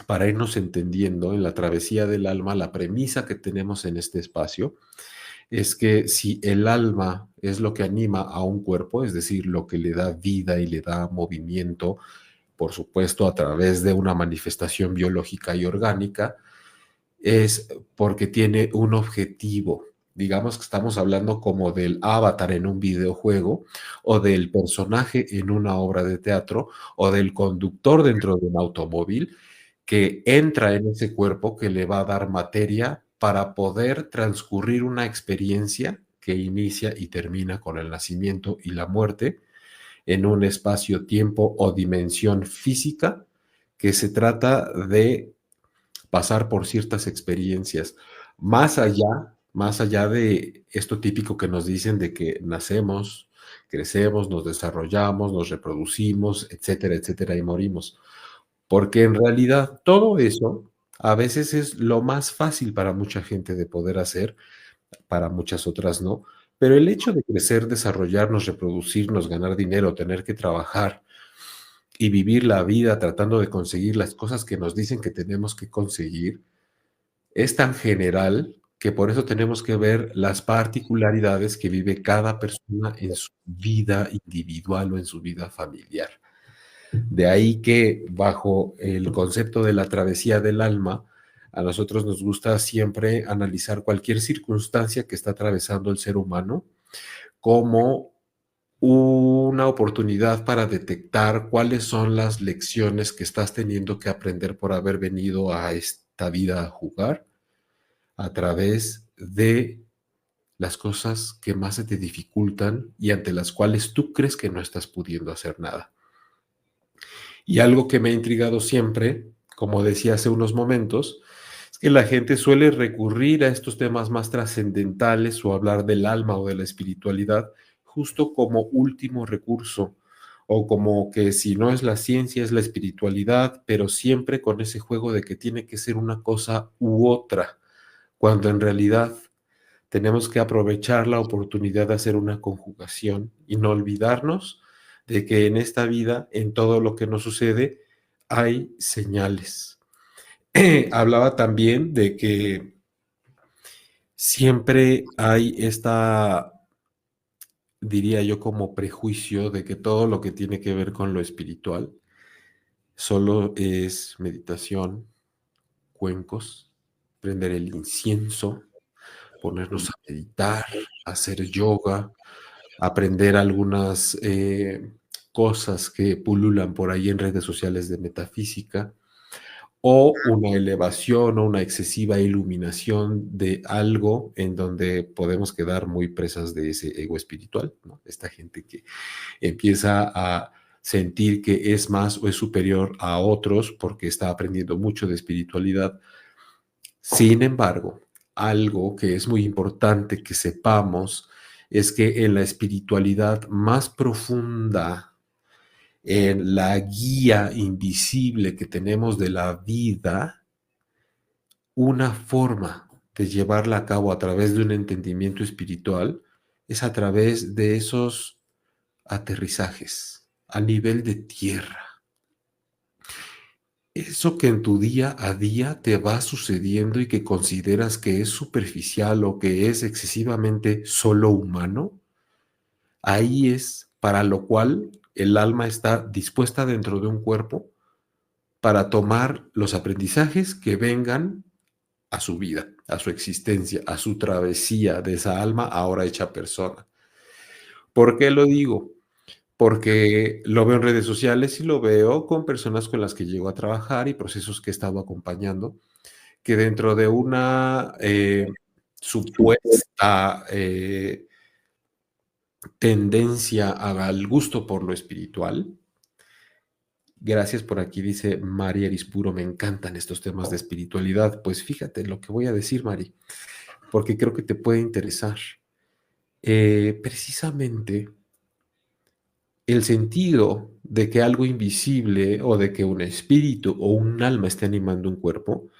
para irnos entendiendo en la travesía del alma, la premisa que tenemos en este espacio es que si el alma es lo que anima a un cuerpo, es decir, lo que le da vida y le da movimiento, por supuesto, a través de una manifestación biológica y orgánica, es porque tiene un objetivo. Digamos que estamos hablando como del avatar en un videojuego, o del personaje en una obra de teatro, o del conductor dentro de un automóvil que entra en ese cuerpo que le va a dar materia para poder transcurrir una experiencia que inicia y termina con el nacimiento y la muerte en un espacio-tiempo o dimensión física que se trata de pasar por ciertas experiencias, más allá de esto típico que nos dicen de que nacemos, crecemos, nos desarrollamos, nos reproducimos, etcétera, etcétera, y morimos. Porque en realidad todo eso a veces es lo más fácil para mucha gente de poder hacer, para muchas otras no, pero el hecho de crecer, desarrollarnos, reproducirnos, ganar dinero, tener que trabajar y vivir la vida tratando de conseguir las cosas que nos dicen que tenemos que conseguir, es tan general que por eso tenemos que ver las particularidades que vive cada persona en su vida individual o en su vida familiar. De ahí que bajo el concepto de la travesía del alma, a nosotros nos gusta siempre analizar cualquier circunstancia que está atravesando el ser humano como una oportunidad para detectar cuáles son las lecciones que estás teniendo que aprender por haber venido a esta vida a jugar a través de las cosas que más se te dificultan y ante las cuales tú crees que no estás pudiendo hacer nada. Y algo que me ha intrigado siempre, como decía hace unos momentos, es que la gente suele recurrir a estos temas más trascendentales o hablar del alma o de la espiritualidad justo como último recurso o como que si no es la ciencia es la espiritualidad, pero siempre con ese juego de que tiene que ser una cosa u otra, cuando en realidad tenemos que aprovechar la oportunidad de hacer una conjugación y no olvidarnos de que en esta vida, en todo lo que nos sucede, hay señales. Hablaba también de que siempre hay esta, diría yo, como prejuicio de que todo lo que tiene que ver con lo espiritual solo es meditación, cuencos, prender el incienso, ponernos a meditar, hacer yoga, aprender algunas cosas que pululan por ahí en redes sociales de metafísica, o una elevación o una excesiva iluminación de algo en donde podemos quedar muy presas de ese ego espiritual, ¿no? Esta gente que empieza a sentir que es más o es superior a otros porque está aprendiendo mucho de espiritualidad. Sin embargo, algo que es muy importante que sepamos es que en la espiritualidad más profunda, en la guía invisible que tenemos de la vida, una forma de llevarla a cabo a través de un entendimiento espiritual es a través de esos aterrizajes a nivel de tierra. Eso que en tu día a día te va sucediendo y que consideras que es superficial o que es excesivamente solo humano, ahí es para lo cual el alma está dispuesta dentro de un cuerpo para tomar los aprendizajes que vengan a su vida, a su existencia, a su travesía de esa alma ahora hecha persona. ¿Por qué lo digo? Porque lo veo en redes sociales y lo veo con personas con las que llego a trabajar y procesos que he estado acompañando, que dentro de una supuesta tendencia al gusto por lo espiritual. Gracias por aquí, dice Mari Arispuro, me encantan estos temas de espiritualidad. Pues fíjate lo que voy a decir, Mari, porque creo que te puede interesar. Precisamente el sentido de que algo invisible o de que un espíritu o un alma esté animando un cuerpo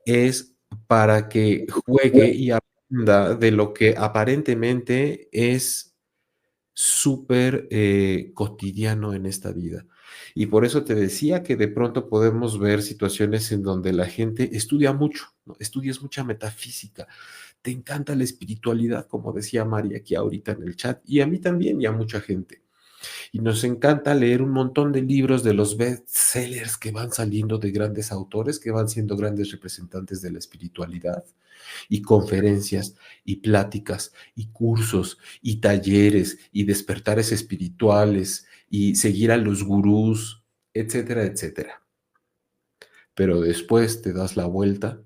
es para que juegue y aprenda de lo que aparentemente es súper cotidiano en esta vida. Y por eso te decía que de pronto podemos ver situaciones en donde la gente estudia mucho, ¿no? Estudias mucha metafísica, te encanta la espiritualidad, como decía María aquí ahorita en el chat, y a mí también y a mucha gente. Y nos encanta leer un montón de libros de los bestsellers que van saliendo de grandes autores, que van siendo grandes representantes de la espiritualidad, y conferencias, y pláticas, y cursos, y talleres, y despertares espirituales, y seguir a los gurús, etcétera, etcétera. Pero después te das la vuelta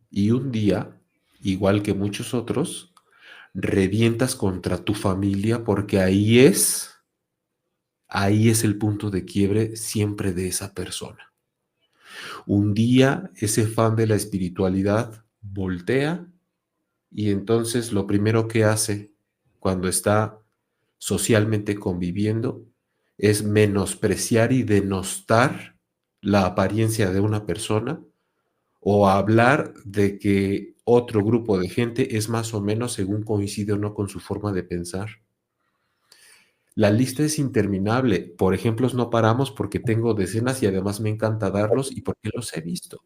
y un día, igual que muchos otros, revientas contra tu familia porque ahí es el punto de quiebre siempre de esa persona. Un día ese fan de la espiritualidad voltea y entonces lo primero que hace cuando está socialmente conviviendo es menospreciar y denostar la apariencia de una persona o hablar de que otro grupo de gente es más o menos según coincide o no con su forma de pensar. La lista es interminable. Por ejemplos no paramos porque tengo decenas y además me encanta darlos y porque los he visto.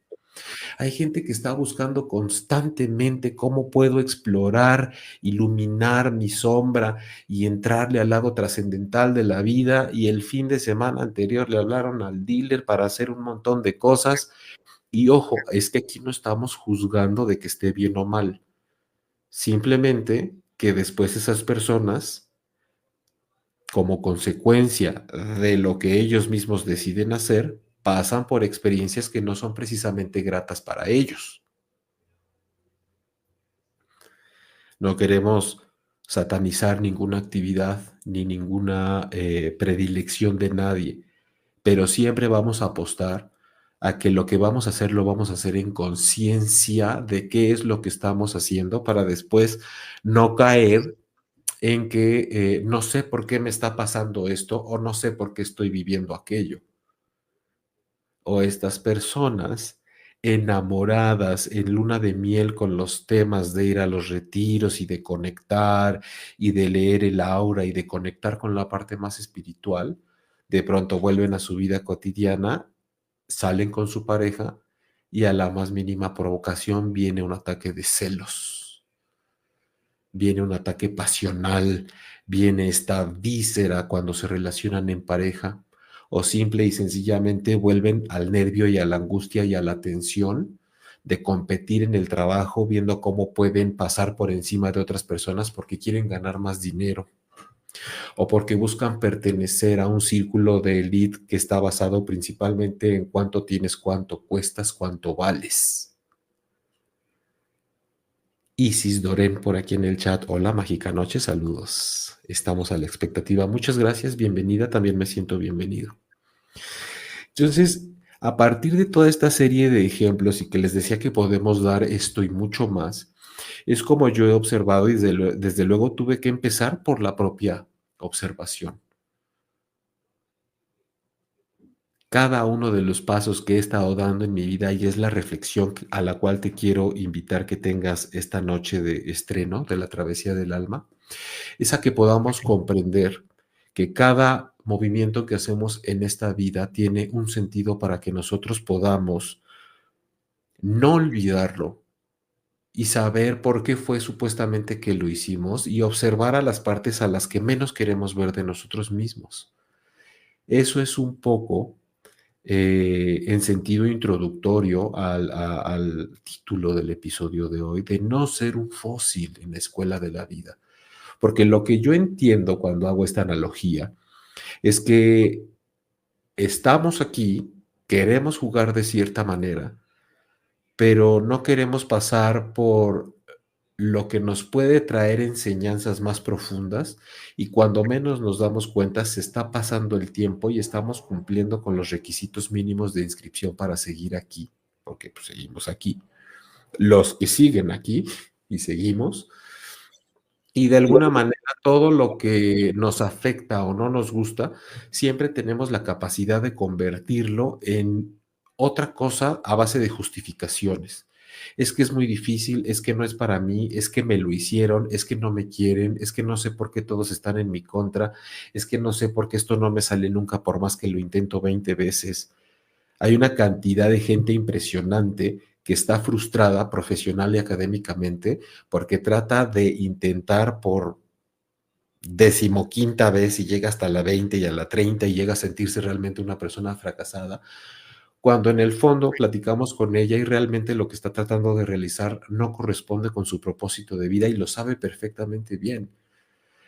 Hay gente que está buscando constantemente cómo puedo explorar, iluminar mi sombra y entrarle al lado trascendental de la vida, y el fin de semana anterior le hablaron al dealer para hacer un montón de cosas. Y ojo, es que aquí no estamos juzgando de que esté bien o mal, simplemente que después esas personas, como consecuencia de lo que ellos mismos deciden hacer, pasan por experiencias que no son precisamente gratas para ellos. No queremos satanizar ninguna actividad ni ninguna predilección de nadie, pero siempre vamos a apostar a que lo que vamos a hacer lo vamos a hacer en conciencia de qué es lo que estamos haciendo para después no caer en que no sé por qué me está pasando esto o no sé por qué estoy viviendo aquello. O estas personas enamoradas en luna de miel con los temas de ir a los retiros y de conectar y de leer el aura y de conectar con la parte más espiritual, de pronto vuelven a su vida cotidiana, salen con su pareja y a la más mínima provocación viene un ataque de celos, viene un ataque pasional, viene esta víscera cuando se relacionan en pareja, o simple y sencillamente vuelven al nervio y a la angustia y a la tensión de competir en el trabajo, viendo cómo pueden pasar por encima de otras personas porque quieren ganar más dinero o porque buscan pertenecer a un círculo de élite que está basado principalmente en cuánto tienes, cuánto cuestas, cuánto vales. Isis Dorén por aquí en el chat. Hola, mágica noche, saludos. Estamos a la expectativa. Muchas gracias, bienvenida. También me siento bienvenido. Entonces, a partir de toda esta serie de ejemplos y que les decía que podemos dar esto y mucho más, es como yo he observado y desde luego tuve que empezar por la propia observación. Cada uno de los pasos que he estado dando en mi vida y es la reflexión a la cual te quiero invitar que tengas esta noche de estreno de la travesía del alma, es a que podamos comprender que cada movimiento que hacemos en esta vida tiene un sentido para que nosotros podamos no olvidarlo y saber por qué fue supuestamente que lo hicimos y observar a las partes a las que menos queremos ver de nosotros mismos. Eso es un poco en sentido introductorio al título del episodio de hoy, de no ser un fósil en la escuela de la vida. Porque lo que yo entiendo cuando hago esta analogía es que estamos aquí, queremos jugar de cierta manera, pero no queremos pasar por lo que nos puede traer enseñanzas más profundas y cuando menos nos damos cuenta se está pasando el tiempo y estamos cumpliendo con los requisitos mínimos de inscripción para seguir aquí, porque pues, seguimos aquí. Los que siguen aquí y seguimos, y de alguna manera todo lo que nos afecta o no nos gusta, siempre tenemos la capacidad de convertirlo en otra cosa a base de justificaciones. Es que es muy difícil, es que no es para mí, es que me lo hicieron, es que no me quieren, es que no sé por qué todos están en mi contra, es que no sé por qué esto no me sale nunca por más que lo intento 20 veces. Hay una cantidad de gente impresionante que está frustrada profesional y académicamente porque trata de intentar por decimoquinta vez y llega hasta la 20 y a la 30 y llega a sentirse realmente una persona fracasada, cuando en el fondo platicamos con ella y realmente lo que está tratando de realizar no corresponde con su propósito de vida y lo sabe perfectamente bien,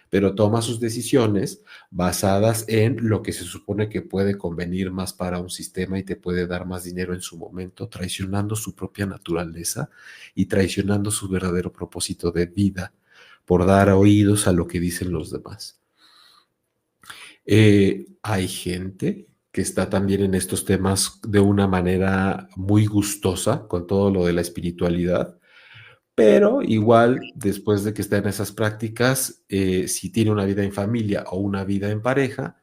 pero toma sus decisiones basadas en lo que se supone que puede convenir más para un sistema y te puede dar más dinero en su momento, traicionando su propia naturaleza y traicionando su verdadero propósito de vida por dar oídos a lo que dicen los demás. Hay gente que está también en estos temas de una manera muy gustosa con todo lo de la espiritualidad, pero igual después de que está en esas prácticas, si tiene una vida en familia o una vida en pareja,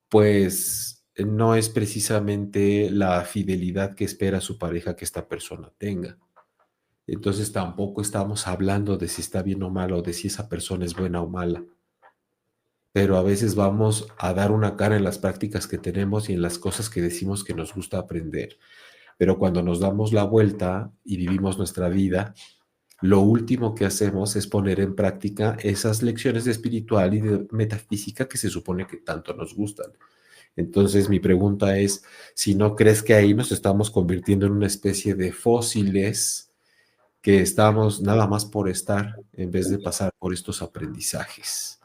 pues no es precisamente la fidelidad que espera su pareja que esta persona tenga. Entonces tampoco estamos hablando de si está bien o mal o de si esa persona es buena o mala, pero a veces vamos a dar una cara en las prácticas que tenemos y en las cosas que decimos que nos gusta aprender. Pero cuando nos damos la vuelta y vivimos nuestra vida, lo último que hacemos es poner en práctica esas lecciones de espiritual y de metafísica que se supone que tanto nos gustan. Entonces, mi pregunta es si no crees que ahí nos estamos convirtiendo en una especie de fósiles que estamos nada más por estar en vez de pasar por estos aprendizajes.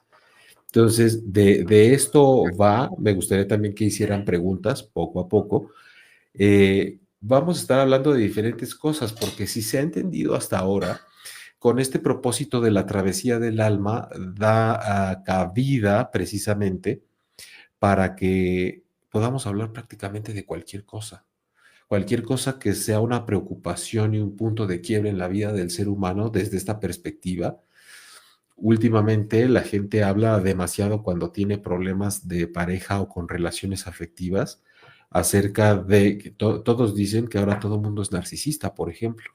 Entonces, de esto va, me gustaría también que hicieran preguntas poco a poco. Vamos a estar hablando de diferentes cosas, porque si se ha entendido hasta ahora, con este propósito de la travesía del alma, da cabida precisamente para que podamos hablar prácticamente de cualquier cosa que sea una preocupación y un punto de quiebre en la vida del ser humano desde esta perspectiva. Últimamente la gente habla demasiado cuando tiene problemas de pareja o con relaciones afectivas acerca de que todos dicen que ahora todo mundo es narcisista, por ejemplo.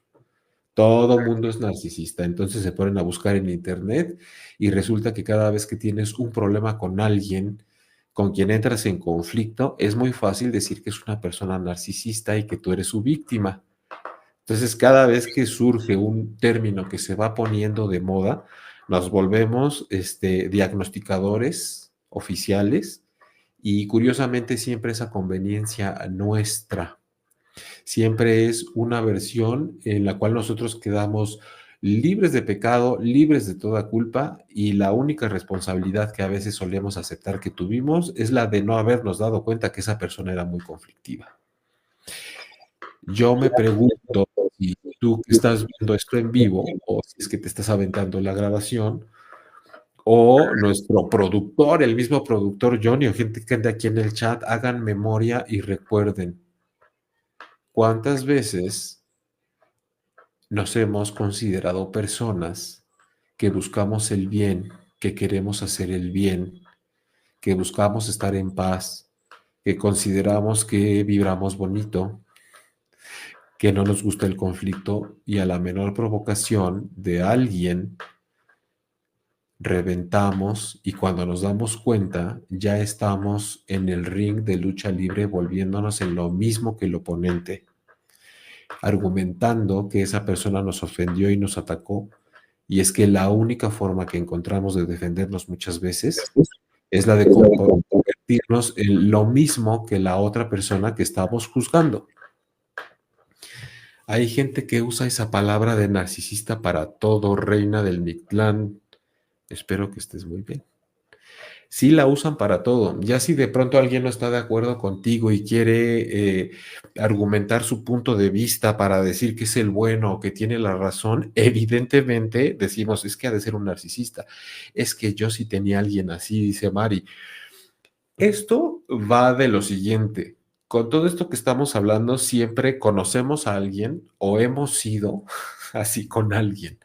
Todo mundo es narcisista. Entonces se ponen a buscar en internet y resulta que cada vez que tienes un problema con alguien con quien entras en conflicto, es muy fácil decir que es una persona narcisista y que tú eres su víctima. Entonces, cada vez que surge un término que se va poniendo de moda, nos volvemos diagnosticadores oficiales y curiosamente siempre esa conveniencia nuestra. Siempre es una versión en la cual nosotros quedamos libres de pecado, libres de toda culpa y la única responsabilidad que a veces solemos aceptar que tuvimos es la de no habernos dado cuenta que esa persona era muy conflictiva. Yo me pregunto si tú que estás viendo esto en vivo o si es que te estás aventando la grabación o nuestro productor, el mismo productor Johnny o gente que anda aquí en el chat, hagan memoria y recuerden cuántas veces nos hemos considerado personas que buscamos el bien, que queremos hacer el bien, que buscamos estar en paz, que consideramos que vibramos bonito, que no nos gusta el conflicto y a la menor provocación de alguien reventamos y cuando nos damos cuenta ya estamos en el ring de lucha libre volviéndonos en lo mismo que el oponente, argumentando que esa persona nos ofendió y nos atacó. Y es que la única forma que encontramos de defendernos muchas veces es la de convertirnos en lo mismo que la otra persona que estamos juzgando. Hay gente que usa esa palabra de narcisista para todo, reina del Mictlán. Espero que estés muy bien. Sí la usan para todo. Ya si de pronto alguien no está de acuerdo contigo y quiere argumentar su punto de vista para decir que es el bueno o que tiene la razón, evidentemente decimos, es que ha de ser un narcisista. Es que yo sí tenía a alguien así, dice Mari. Esto va de lo siguiente. Con todo esto que estamos hablando, siempre conocemos a alguien o hemos sido así con alguien.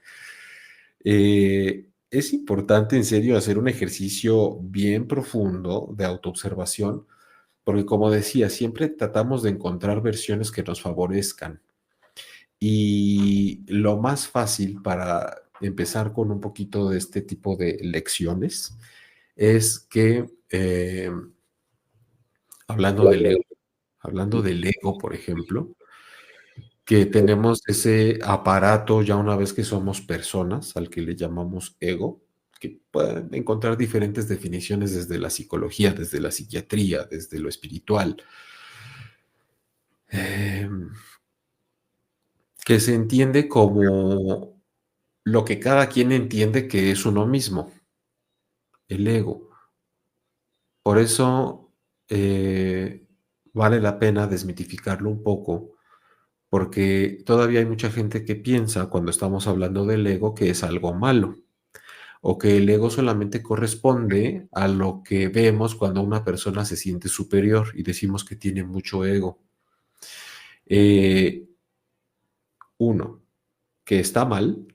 Es importante en serio hacer un ejercicio bien profundo de autoobservación, porque como decía, siempre tratamos de encontrar versiones que nos favorezcan. Y lo más fácil para empezar con un poquito de este tipo de lecciones es que, hablando del ego, hablando del ego, por ejemplo, que tenemos ese aparato ya una vez que somos personas, al que le llamamos ego, que pueden encontrar diferentes definiciones desde la psicología, desde la psiquiatría, desde lo espiritual, em, que se entiende como lo que cada quien entiende que es uno mismo, el ego. Por eso vale la pena desmitificarlo un poco, porque todavía hay mucha gente que piensa cuando estamos hablando del ego que es algo malo, o que el ego solamente corresponde a lo que vemos cuando una persona se siente superior y decimos que tiene mucho ego. Eh, uno, que está mal.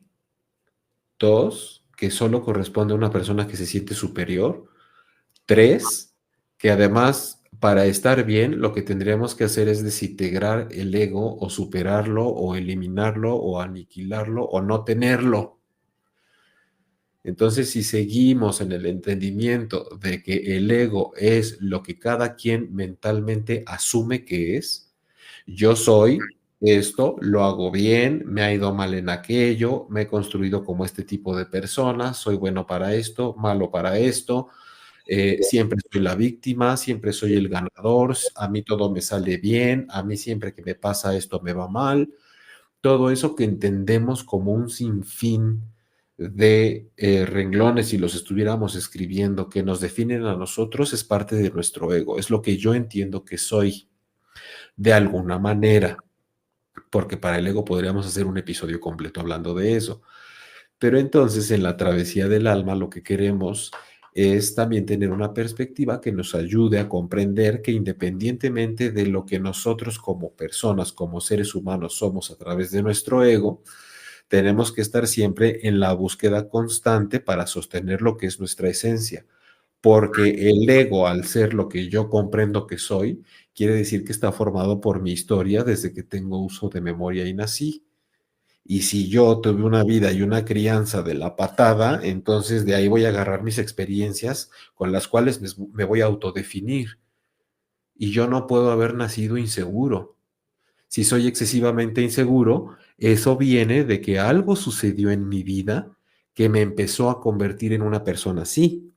Dos, que solo corresponde a una persona que se siente superior. Tres, que además para estar bien lo que tendríamos que hacer es desintegrar el ego o superarlo o eliminarlo o aniquilarlo o no tenerlo. Entonces, si seguimos en el entendimiento de que el ego es lo que cada quien mentalmente asume que es, yo soy esto, lo hago bien, me ha ido mal en aquello, me he construido como este tipo de persona, soy bueno para esto, malo para esto, siempre soy la víctima, siempre soy el ganador, a mí todo me sale bien, a mí siempre que me pasa esto me va mal. Todo eso que entendemos como un sinfín de renglones, si los estuviéramos escribiendo, que nos definen a nosotros, es parte de nuestro ego, es lo que yo entiendo que soy de alguna manera, porque para el ego podríamos hacer un episodio completo hablando de eso. Pero entonces en la travesía del alma lo que queremos es también tener una perspectiva que nos ayude a comprender que independientemente de lo que nosotros como personas, como seres humanos somos a través de nuestro ego, tenemos que estar siempre en la búsqueda constante para sostener lo que es nuestra esencia. Porque el ego, al ser lo que yo comprendo que soy, quiere decir que está formado por mi historia desde que tengo uso de memoria y nací. Y si yo tuve una vida y una crianza de la patada, entonces de ahí voy a agarrar mis experiencias con las cuales me voy a autodefinir. Y yo no puedo haber nacido inseguro. Si soy excesivamente inseguro, eso viene de que algo sucedió en mi vida que me empezó a convertir en una persona así,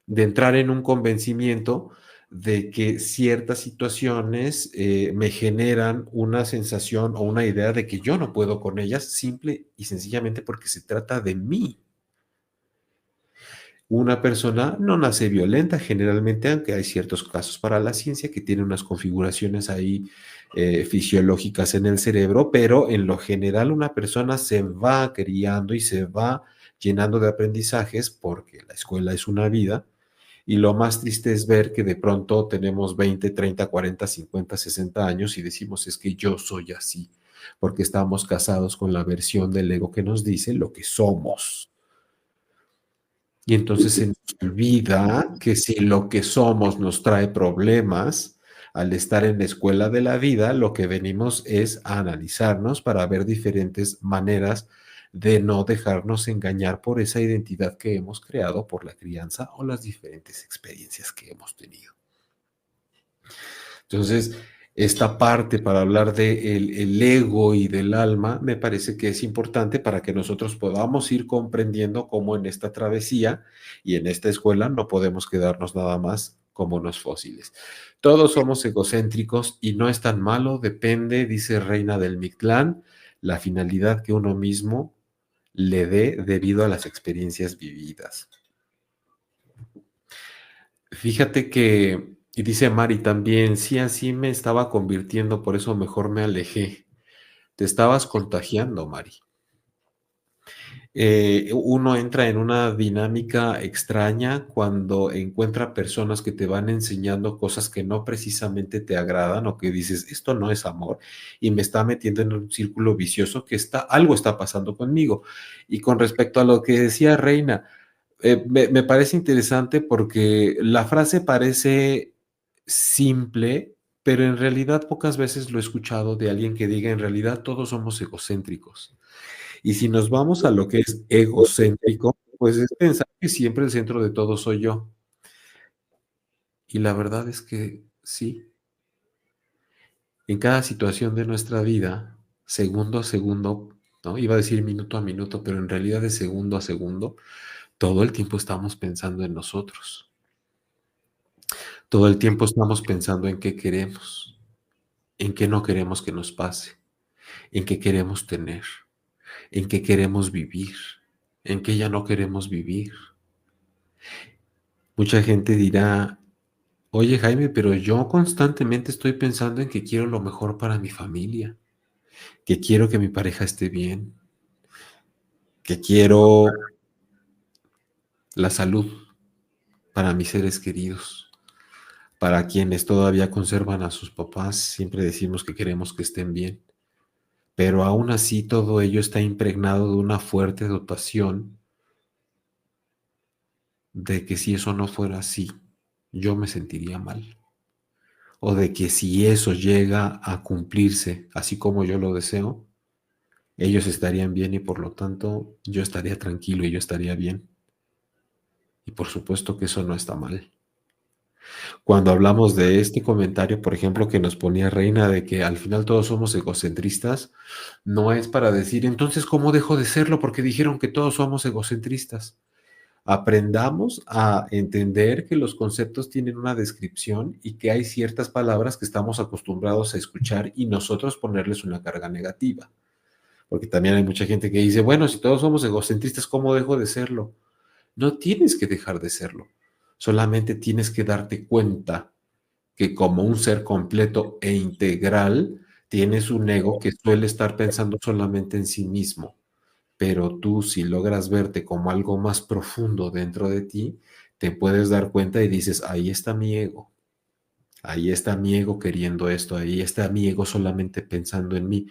de entrar en un convencimiento de que ciertas situaciones me generan una sensación o una idea de que yo no puedo con ellas, simple y sencillamente porque se trata de mí. Una persona no nace violenta generalmente, aunque hay ciertos casos para la ciencia que tienen unas configuraciones ahí fisiológicas en el cerebro, pero en lo general una persona se va criando y se va llenando de aprendizajes porque la escuela es una vida. Y lo más triste es ver que de pronto tenemos 20, 30, 40, 50, 60 años y decimos es que yo soy así, porque estamos casados con la versión del ego que nos dice lo que somos. Y entonces se nos olvida que si lo que somos nos trae problemas, al estar en la escuela de la vida, lo que venimos es a analizarnos para ver diferentes maneras de no dejarnos engañar por esa identidad que hemos creado por la crianza o las diferentes experiencias que hemos tenido. Entonces, esta parte para hablar de el ego y del alma me parece que es importante para que nosotros podamos ir comprendiendo cómo en esta travesía y en esta escuela no podemos quedarnos nada más como unos fósiles. Todos somos egocéntricos y no es tan malo, depende, dice Reina del Mictlán, la finalidad que uno mismo le dé debido a las experiencias vividas. Fíjate que, y dice Mari también, sí, así me estaba convirtiendo, por eso mejor me alejé. Te estabas contagiando, Mari. Uno entra en una dinámica extraña cuando encuentra personas que te van enseñando cosas que no precisamente te agradan o que dices, esto no es amor y me está metiendo en un círculo vicioso que algo está pasando conmigo. Y con respecto a lo que decía Reina, me parece interesante porque la frase parece simple, pero en realidad pocas veces lo he escuchado de alguien que diga, en realidad todos somos egocéntricos. Y si nos vamos a lo que es egocéntrico, pues es pensar que siempre el centro de todo soy yo. Y la verdad es que sí, en cada situación de nuestra vida, segundo a segundo, ¿no? Iba a decir minuto a minuto, pero en realidad de segundo a segundo, todo el tiempo estamos pensando en nosotros. Todo el tiempo estamos pensando en qué queremos, en qué no queremos que nos pase, en qué queremos tener, en qué queremos vivir, en qué ya no queremos vivir. Mucha gente dirá, oye Jaime, pero yo constantemente estoy pensando en que quiero lo mejor para mi familia, que quiero que mi pareja esté bien, que quiero la salud para mis seres queridos, para quienes todavía conservan a sus papás, siempre decimos que queremos que estén bien, pero aún así todo ello está impregnado de una fuerte dotación de que si eso no fuera así, yo me sentiría mal. O de que si eso llega a cumplirse así como yo lo deseo, ellos estarían bien y por lo tanto yo estaría tranquilo y yo estaría bien. Y por supuesto que eso no está mal. Cuando hablamos de este comentario, por ejemplo, que nos ponía Reina de que al final todos somos egocentristas, no es para decir, entonces, ¿cómo dejo de serlo? Porque dijeron que todos somos egocentristas. Aprendamos a entender que los conceptos tienen una descripción y que hay ciertas palabras que estamos acostumbrados a escuchar y nosotros ponerles una carga negativa. Porque también hay mucha gente que dice, bueno, si todos somos egocentristas, ¿cómo dejo de serlo? No tienes que dejar de serlo. Solamente tienes que darte cuenta que como un ser completo e integral, tienes un ego que suele estar pensando solamente en sí mismo. Pero tú, si logras verte como algo más profundo dentro de ti, te puedes dar cuenta y dices, ahí está mi ego. Ahí está mi ego queriendo esto, ahí está mi ego solamente pensando en mí.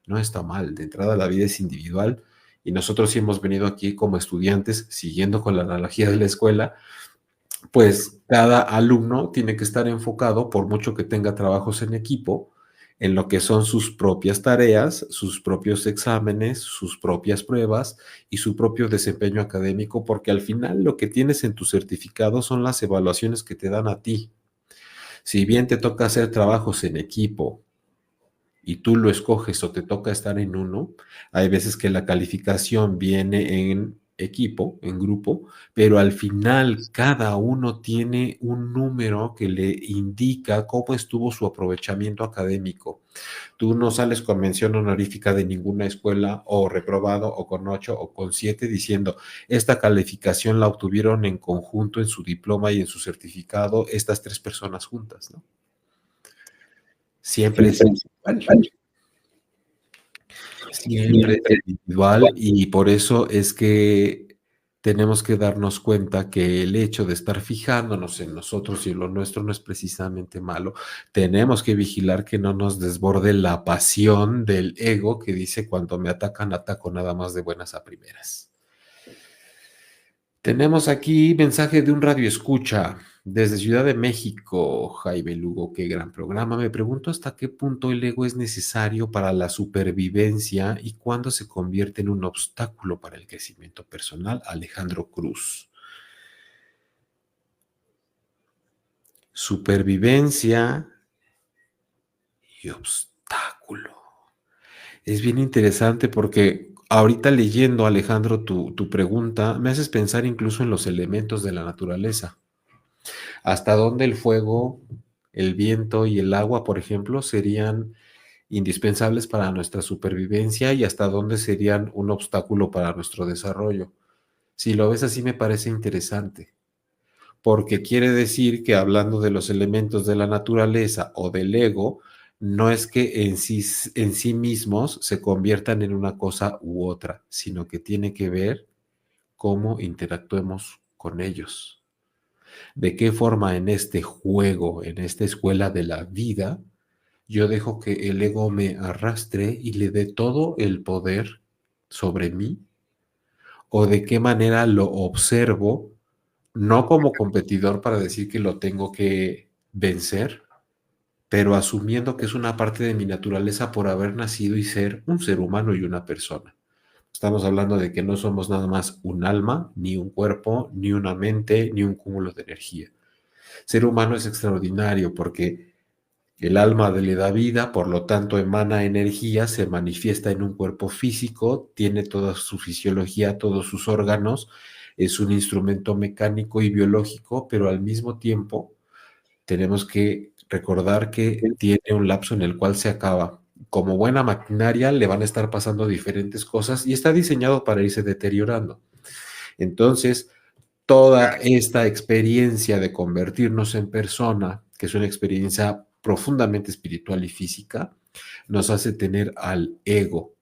No está mal, de entrada la vida es individual y nosotros sí hemos venido aquí como estudiantes, siguiendo con la analogía de la escuela, pues cada alumno tiene que estar enfocado, por mucho que tenga trabajos en equipo, en lo que son sus propias tareas, sus propios exámenes, sus propias pruebas y su propio desempeño académico, porque al final lo que tienes en tu certificado son las evaluaciones que te dan a ti. Si bien te toca hacer trabajos en equipo y tú lo escoges o te toca estar en uno, hay veces que la calificación viene en equipo, en grupo, pero al final cada uno tiene un número que le indica cómo estuvo su aprovechamiento académico. Tú no sales con mención honorífica de ninguna escuela o reprobado o con 8 o con 7 diciendo, esta calificación la obtuvieron en conjunto en su diploma y en su certificado estas 3 personas juntas, ¿no? Siempre es individual. Siempre es individual y por eso es que tenemos que darnos cuenta que el hecho de estar fijándonos en nosotros y en lo nuestro no es precisamente malo. Tenemos que vigilar que no nos desborde la pasión del ego que dice cuando me atacan, ataco nada más de buenas a primeras. Tenemos aquí mensaje de un radio escucha desde Ciudad de México, Jaime Lugo, qué gran programa. Me pregunto hasta qué punto el ego es necesario para la supervivencia y cuándo se convierte en un obstáculo para el crecimiento personal. Alejandro Cruz. Supervivencia y obstáculo. Es bien interesante porque ahorita leyendo, Alejandro, tu pregunta, me haces pensar incluso en los elementos de la naturaleza. ¿Hasta dónde el fuego, el viento y el agua, por ejemplo, serían indispensables para nuestra supervivencia y hasta dónde serían un obstáculo para nuestro desarrollo? Si lo ves así, me parece interesante, porque quiere decir que hablando de los elementos de la naturaleza o del ego, no es que en sí mismos se conviertan en una cosa u otra, sino que tiene que ver cómo interactuemos con ellos. De qué forma en este juego, en esta escuela de la vida, yo dejo que el ego me arrastre y le dé todo el poder sobre mí, o de qué manera lo observo, no como competidor para decir que lo tengo que vencer, pero asumiendo que es una parte de mi naturaleza por haber nacido y ser un ser humano y una persona. Estamos hablando de que no somos nada más un alma, ni un cuerpo, ni una mente, ni un cúmulo de energía. Ser humano es extraordinario porque el alma le da vida, por lo tanto emana energía, se manifiesta en un cuerpo físico, tiene toda su fisiología, todos sus órganos, es un instrumento mecánico y biológico, pero al mismo tiempo tenemos que recordar que tiene un lapso en el cual se acaba. Como buena maquinaria le van a estar pasando diferentes cosas y está diseñado para irse deteriorando. Entonces, toda esta experiencia de convertirnos en persona, que es una experiencia profundamente espiritual y física, nos hace tener al ego.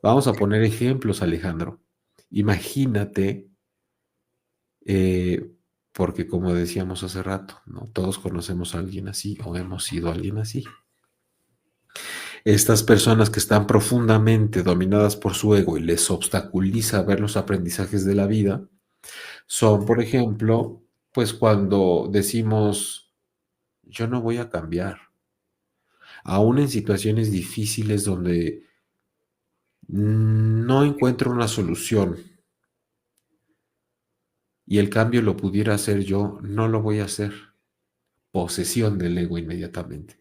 Vamos a poner ejemplos, Alejandro. Imagínate, eh, porque como decíamos hace rato, ¿no? Todos conocemos a alguien así o hemos sido alguien así. Estas personas que están profundamente dominadas por su ego y les obstaculiza ver los aprendizajes de la vida, son, por ejemplo, pues cuando decimos, yo no voy a cambiar, aún en situaciones difíciles donde no encuentro una solución y el cambio lo pudiera hacer yo, no lo voy a hacer. Posesión del ego inmediatamente.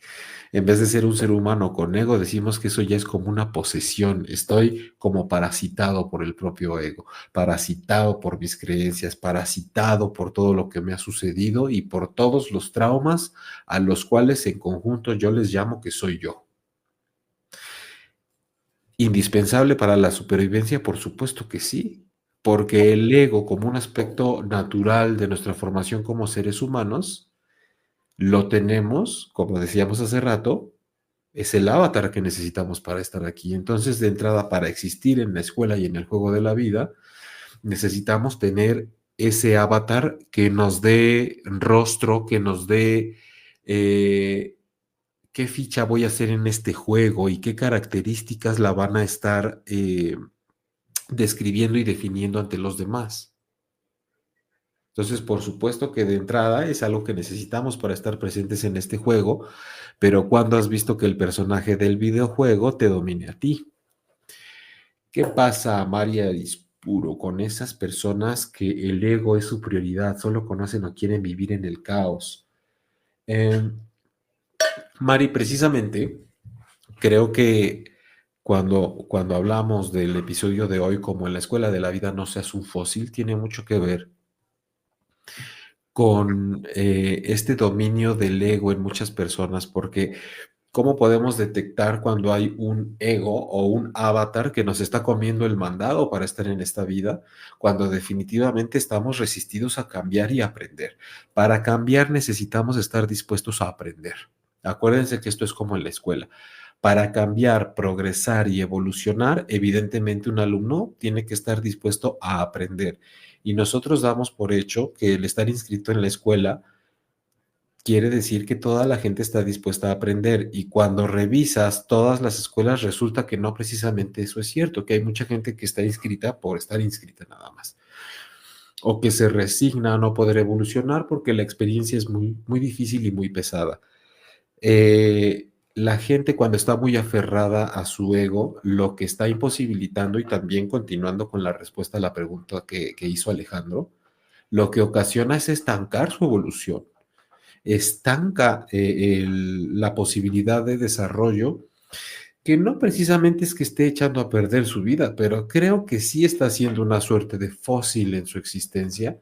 En vez de ser un ser humano con ego, decimos que eso ya es como una posesión. Estoy como parasitado por el propio ego, parasitado por mis creencias, parasitado por todo lo que me ha sucedido y por todos los traumas a los cuales en conjunto yo les llamo que soy yo. ¿Indispensable para la supervivencia? Por supuesto que sí, porque el ego, como un aspecto natural de nuestra formación como seres humanos, lo tenemos, como decíamos hace rato, es el avatar que necesitamos para estar aquí. Entonces, de entrada, para existir en la escuela y en el juego de la vida, necesitamos tener ese avatar que nos dé rostro, que nos dé qué ficha voy a hacer en este juego y qué características la van a estar describiendo y definiendo ante los demás. Entonces, por supuesto que de entrada es algo que necesitamos para estar presentes en este juego, pero cuando has visto que el personaje del videojuego te domine a ti. ¿Qué pasa, María Dispuro, con esas personas que el ego es su prioridad, solo conocen o quieren vivir en el caos? Eh, Mari, precisamente creo que cuando hablamos del episodio de hoy, como en la escuela de la vida no seas un fósil, tiene mucho que ver con este dominio del ego en muchas personas, porque ¿cómo podemos detectar cuando hay un ego o un avatar que nos está comiendo el mandado para estar en esta vida? Cuando definitivamente estamos resistidos a cambiar y aprender. Para cambiar necesitamos estar dispuestos a aprender. Acuérdense que esto es como en la escuela. Para cambiar, progresar y evolucionar, evidentemente un alumno tiene que estar dispuesto a aprender. Y nosotros damos por hecho que el estar inscrito en la escuela quiere decir que toda la gente está dispuesta a aprender y cuando revisas todas las escuelas resulta que no precisamente eso es cierto, que hay mucha gente que está inscrita por estar inscrita nada más o que se resigna a no poder evolucionar porque la experiencia es muy, muy difícil y muy pesada. La gente cuando está muy aferrada a su ego, lo que está imposibilitando y también continuando con la respuesta a la pregunta que hizo Alejandro, lo que ocasiona es estancar su evolución, estanca la posibilidad de desarrollo, que no precisamente es que esté echando a perder su vida, pero creo que sí está siendo una suerte de fósil en su existencia,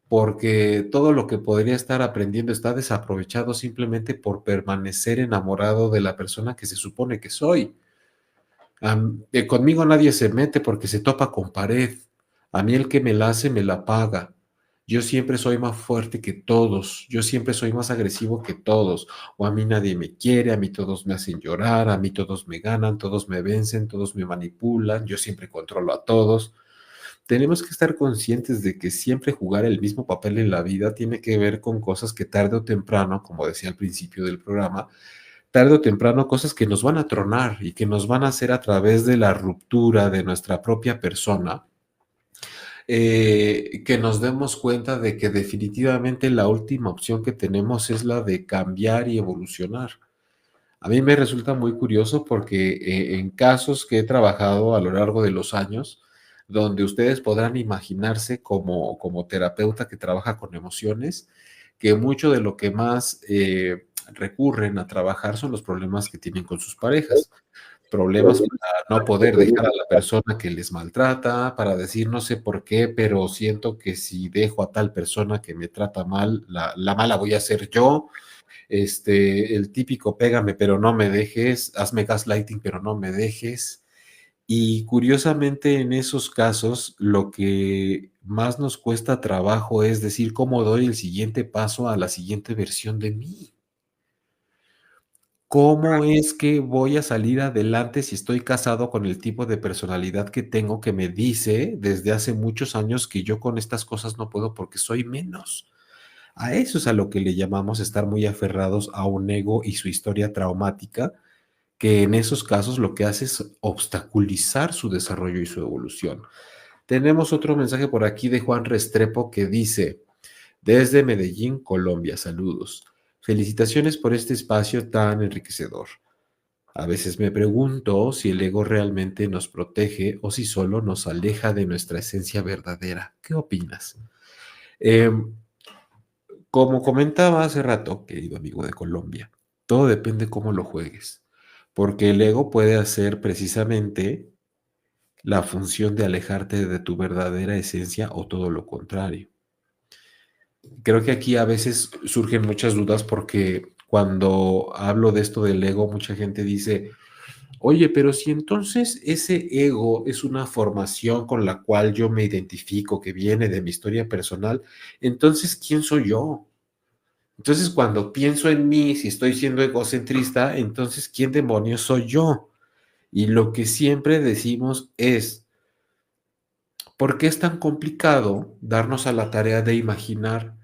porque todo lo que podría estar aprendiendo está desaprovechado simplemente por permanecer enamorado de la persona que se supone que soy. Conmigo nadie se mete porque se topa con pared. A mí el que me la hace me la paga. Yo siempre soy más fuerte que todos. Yo siempre soy más agresivo que todos. O a mí nadie me quiere, a mí todos me hacen llorar, a mí todos me ganan, todos me vencen, todos me manipulan. Yo siempre controlo a todos. Tenemos que estar conscientes de que siempre jugar el mismo papel en la vida tiene que ver con cosas que tarde o temprano, como decía al principio del programa, tarde o temprano cosas que nos van a tronar y que nos van a hacer a través de la ruptura de nuestra propia persona, que nos demos cuenta de que definitivamente la última opción que tenemos es la de cambiar y evolucionar. A mí me resulta muy curioso porque en casos que he trabajado a lo largo de los años, donde ustedes podrán imaginarse como terapeuta que trabaja con emociones, que mucho de lo que más recurren a trabajar son los problemas que tienen con sus parejas. Problemas para no poder dejar a la persona que les maltrata, para decir no sé por qué, pero siento que si dejo a tal persona que me trata mal, la mala voy a ser yo. El típico pégame pero no me dejes, hazme gaslighting pero no me dejes. Y curiosamente en esos casos lo que más nos cuesta trabajo es decir cómo doy el siguiente paso a la siguiente versión de mí. ¿Cómo es que voy a salir adelante si estoy casado con el tipo de personalidad que tengo que me dice desde hace muchos años que yo con estas cosas no puedo porque soy menos? A eso es a lo que le llamamos estar muy aferrados a un ego y su historia traumática, que en esos casos lo que hace es obstaculizar su desarrollo y su evolución. Tenemos otro mensaje por aquí de Juan Restrepo que dice, desde Medellín, Colombia, saludos. Felicitaciones por este espacio tan enriquecedor. A veces me pregunto si el ego realmente nos protege o si solo nos aleja de nuestra esencia verdadera. ¿Qué opinas? Em, Como comentaba hace rato, querido amigo de Colombia, todo depende cómo lo juegues, porque el ego puede hacer precisamente la función de alejarte de tu verdadera esencia o todo lo contrario. Creo que aquí a veces surgen muchas dudas porque cuando hablo de esto del ego, mucha gente dice, oye, pero si entonces ese ego es una formación con la cual yo me identifico, que viene de mi historia personal, entonces, ¿quién soy yo? Entonces, cuando pienso en mí, si estoy siendo egocentrista, entonces, ¿quién demonios soy yo? Y lo que siempre decimos es, ¿por qué es tan complicado darnos a la tarea de imaginar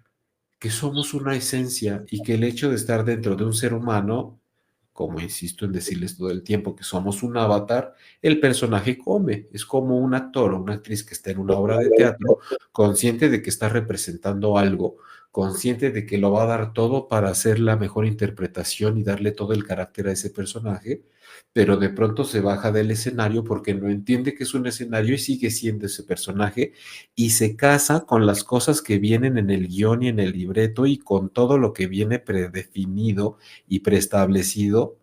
que somos una esencia y que el hecho de estar dentro de un ser humano, como insisto en decirles todo el tiempo que somos un avatar, el personaje come, es como un actor o una actriz que está en una obra de teatro, consciente de que está representando algo, consciente de que lo va a dar todo para hacer la mejor interpretación y darle todo el carácter a ese personaje, pero de pronto se baja del escenario porque no entiende que es un escenario y sigue siendo ese personaje y se casa con las cosas que vienen en el guión y en el libreto y con todo lo que viene predefinido y preestablecido,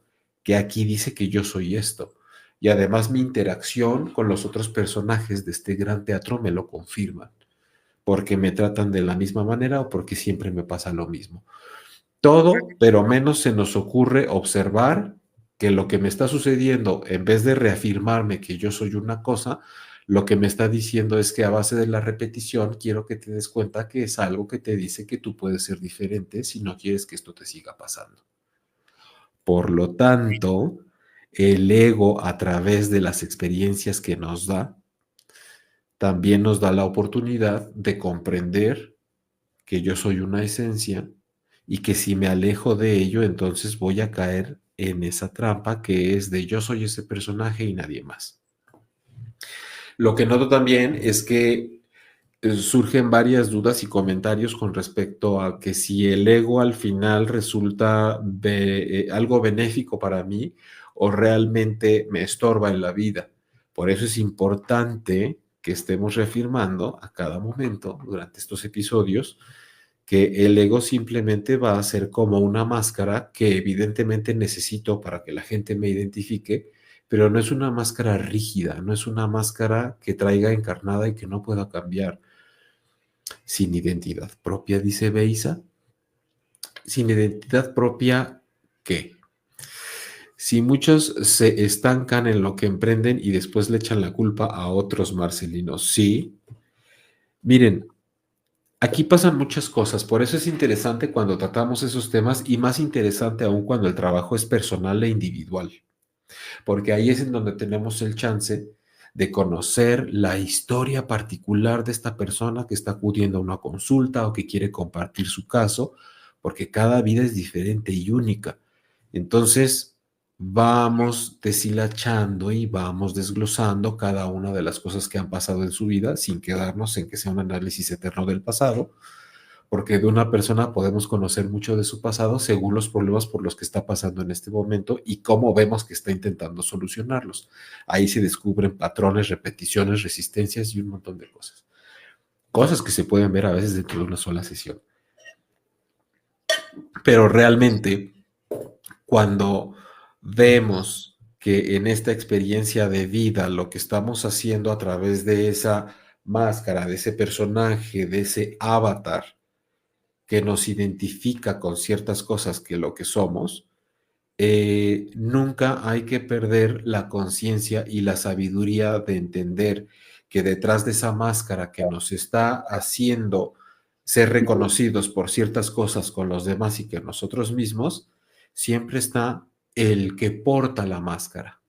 que aquí dice que yo soy esto. Y además mi interacción con los otros personajes de este gran teatro me lo confirman, porque me tratan de la misma manera o porque siempre me pasa lo mismo. Todo, pero menos se nos ocurre observar que lo que me está sucediendo, en vez de reafirmarme que yo soy una cosa, lo que me está diciendo es que a base de la repetición quiero que te des cuenta que es algo que te dice que tú puedes ser diferente si no quieres que esto te siga pasando. Por lo tanto, el ego a través de las experiencias que nos da, también nos da la oportunidad de comprender que yo soy una esencia y que si me alejo de ello, entonces voy a caer en esa trampa que es de yo soy ese personaje y nadie más. Lo que noto también es que surgen varias dudas y comentarios con respecto a que si el ego al final resulta algo benéfico para mí o realmente me estorba en la vida. Por eso es importante que estemos reafirmando a cada momento durante estos episodios que el ego simplemente va a ser como una máscara que evidentemente necesito para que la gente me identifique, pero no es una máscara rígida, no es una máscara que traiga encarnada y que no pueda cambiar. Sin identidad propia, dice Beisa. Sin identidad propia, ¿qué? Si muchos se estancan en lo que emprenden y después le echan la culpa a otros, Marcelinos. Sí. Miren, aquí pasan muchas cosas, por eso es interesante cuando tratamos esos temas y más interesante aún cuando el trabajo es personal e individual, porque ahí es en donde tenemos el chance de conocer la historia particular de esta persona que está acudiendo a una consulta o que quiere compartir su caso, porque cada vida es diferente y única. Entonces, vamos deshilachando y vamos desglosando cada una de las cosas que han pasado en su vida sin quedarnos en que sea un análisis eterno del pasado, porque de una persona podemos conocer mucho de su pasado según los problemas por los que está pasando en este momento y cómo vemos que está intentando solucionarlos. Ahí se descubren patrones, repeticiones, resistencias y un montón de cosas. Cosas que se pueden ver a veces dentro de una sola sesión. Pero realmente, cuando vemos que en esta experiencia de vida lo que estamos haciendo a través de esa máscara, de ese personaje, de ese avatar que nos identifica con ciertas cosas que lo que somos, nunca hay que perder la conciencia y la sabiduría de entender que detrás de esa máscara que nos está haciendo ser reconocidos por ciertas cosas con los demás y que nosotros mismos, siempre está el que porta la máscara.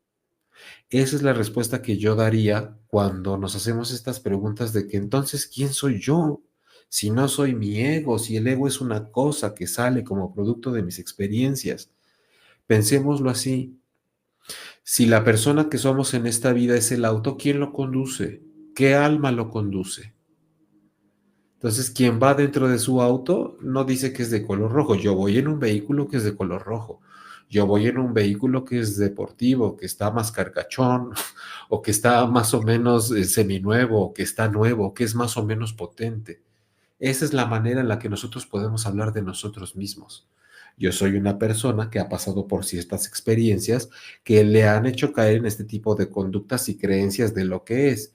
Esa es la respuesta que yo daría cuando nos hacemos estas preguntas de que entonces, ¿quién soy yo? Si no soy mi ego, si el ego es una cosa que sale como producto de mis experiencias. Pensémoslo así. Si la persona que somos en esta vida es el auto, ¿quién lo conduce? ¿Qué alma lo conduce? Entonces, quien va dentro de su auto no dice que es de color rojo. Yo voy en un vehículo que es de color rojo. Yo voy en un vehículo que es deportivo, que está más carcachón, o que está más o menos seminuevo, o que está nuevo, que es más o menos potente. Esa es la manera en la que nosotros podemos hablar de nosotros mismos. Yo soy una persona que ha pasado por ciertas experiencias que le han hecho caer en este tipo de conductas y creencias de lo que es.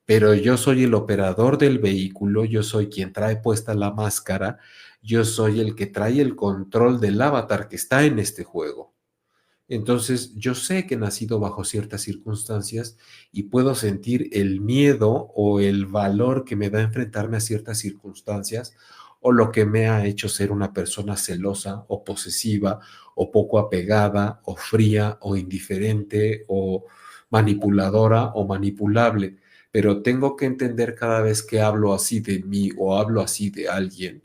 Pero yo soy el operador del vehículo, yo soy quien trae puesta la máscara, yo soy el que trae el control del avatar que está en este juego. Entonces, yo sé que he nacido bajo ciertas circunstancias y puedo sentir el miedo o el valor que me da enfrentarme a ciertas circunstancias o lo que me ha hecho ser una persona celosa o posesiva o poco apegada o fría o indiferente o manipuladora o manipulable. Pero tengo que entender cada vez que hablo así de mí o hablo así de alguien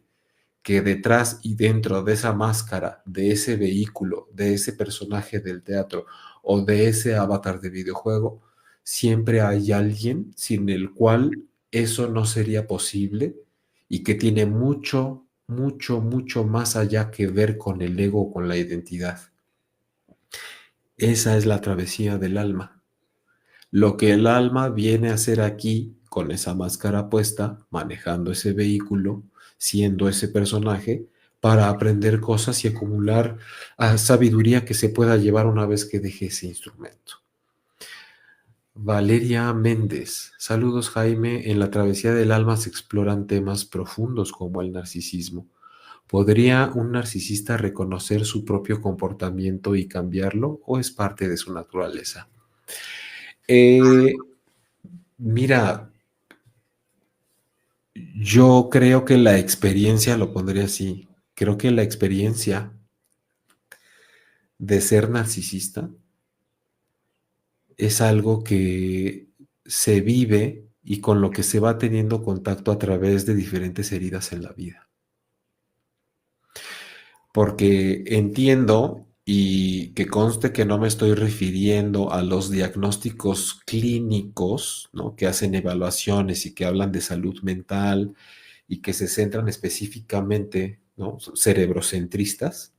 que detrás y dentro de esa máscara, de ese vehículo, de ese personaje del teatro o de ese avatar de videojuego, siempre hay alguien sin el cual eso no sería posible y que tiene mucho, mucho, mucho más allá que ver con el ego o con la identidad. Esa es la travesía del alma. Lo que el alma viene a hacer aquí con esa máscara puesta, manejando ese vehículo, siendo ese personaje, para aprender cosas y acumular sabiduría que se pueda llevar una vez que deje ese instrumento. Valeria Méndez, saludos Jaime, en la travesía del alma se exploran temas profundos como el narcisismo. ¿Podría un narcisista reconocer su propio comportamiento y cambiarlo o es parte de su naturaleza? Mira, yo creo que la experiencia, lo pondría así, creo que la experiencia de ser narcisista es algo que se vive y con lo que se va teniendo contacto a través de diferentes heridas en la vida. Porque entiendo y que conste que no me estoy refiriendo a los diagnósticos clínicos, ¿no? Que hacen evaluaciones y que hablan de salud mental y que se centran específicamente, ¿no? Cerebrocentristas,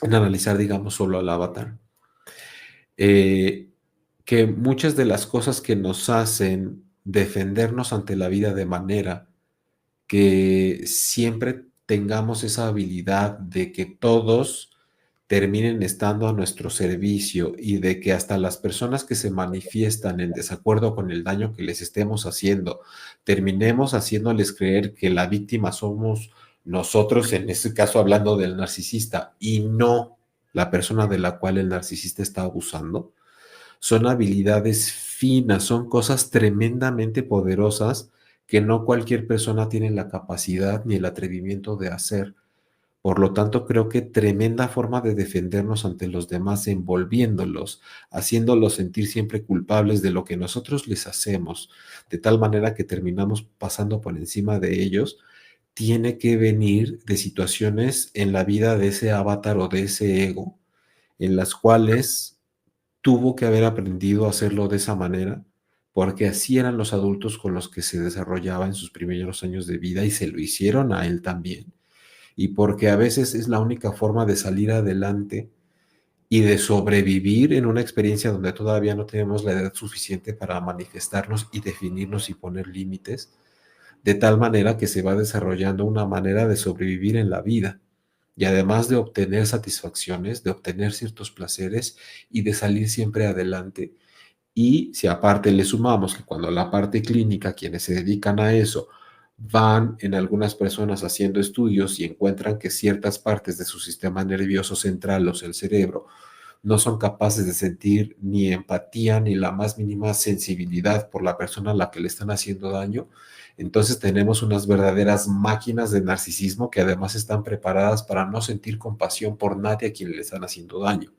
en analizar, digamos, solo al avatar. Que muchas de las cosas que nos hacen defendernos ante la vida de manera que siempre tengamos esa habilidad de que todos terminen estando a nuestro servicio y de que hasta las personas que se manifiestan en desacuerdo con el daño que les estemos haciendo, terminemos haciéndoles creer que la víctima somos nosotros, en este caso hablando del narcisista, y no la persona de la cual el narcisista está abusando. Son habilidades finas, son cosas tremendamente poderosas que no cualquier persona tiene la capacidad ni el atrevimiento de hacer. Por lo tanto, creo que tremenda forma de defendernos ante los demás, envolviéndolos, haciéndolos sentir siempre culpables de lo que nosotros les hacemos, de tal manera que terminamos pasando por encima de ellos, tiene que venir de situaciones en la vida de ese avatar o de ese ego, en las cuales tuvo que haber aprendido a hacerlo de esa manera, porque así eran los adultos con los que se desarrollaba en sus primeros años de vida y se lo hicieron a él también. Y porque a veces es la única forma de salir adelante y de sobrevivir en una experiencia donde todavía no tenemos la edad suficiente para manifestarnos y definirnos y poner límites, de tal manera que se va desarrollando una manera de sobrevivir en la vida. Y además de obtener satisfacciones, de obtener ciertos placeres y de salir siempre adelante. Y si aparte le sumamos que cuando la parte clínica, quienes se dedican a eso, van en algunas personas haciendo estudios y encuentran que ciertas partes de su sistema nervioso central, o sea, el cerebro, no son capaces de sentir ni empatía ni la más mínima sensibilidad por la persona a la que le están haciendo daño, entonces tenemos unas verdaderas máquinas de narcisismo que además están preparadas para no sentir compasión por nadie a quien le están haciendo daño.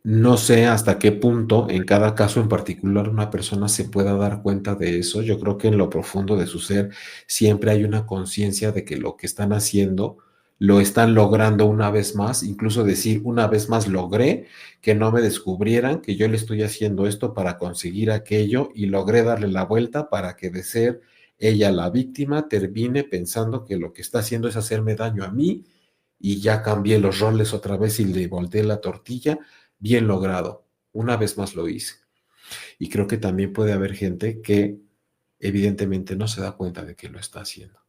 No sé hasta qué punto en cada caso en particular una persona se pueda dar cuenta de eso. Yo creo que en lo profundo de su ser siempre hay una conciencia de que lo que están haciendo lo están logrando una vez más, incluso decir una vez más logré que no me descubrieran que yo le estoy haciendo esto para conseguir aquello y logré darle la vuelta para que de ser ella la víctima termine pensando que lo que está haciendo es hacerme daño a mí y ya cambié los roles otra vez y le volteé la tortilla. Bien logrado. Una vez más lo hice. Y creo que también puede haber gente que evidentemente no se da cuenta de que lo está haciendo.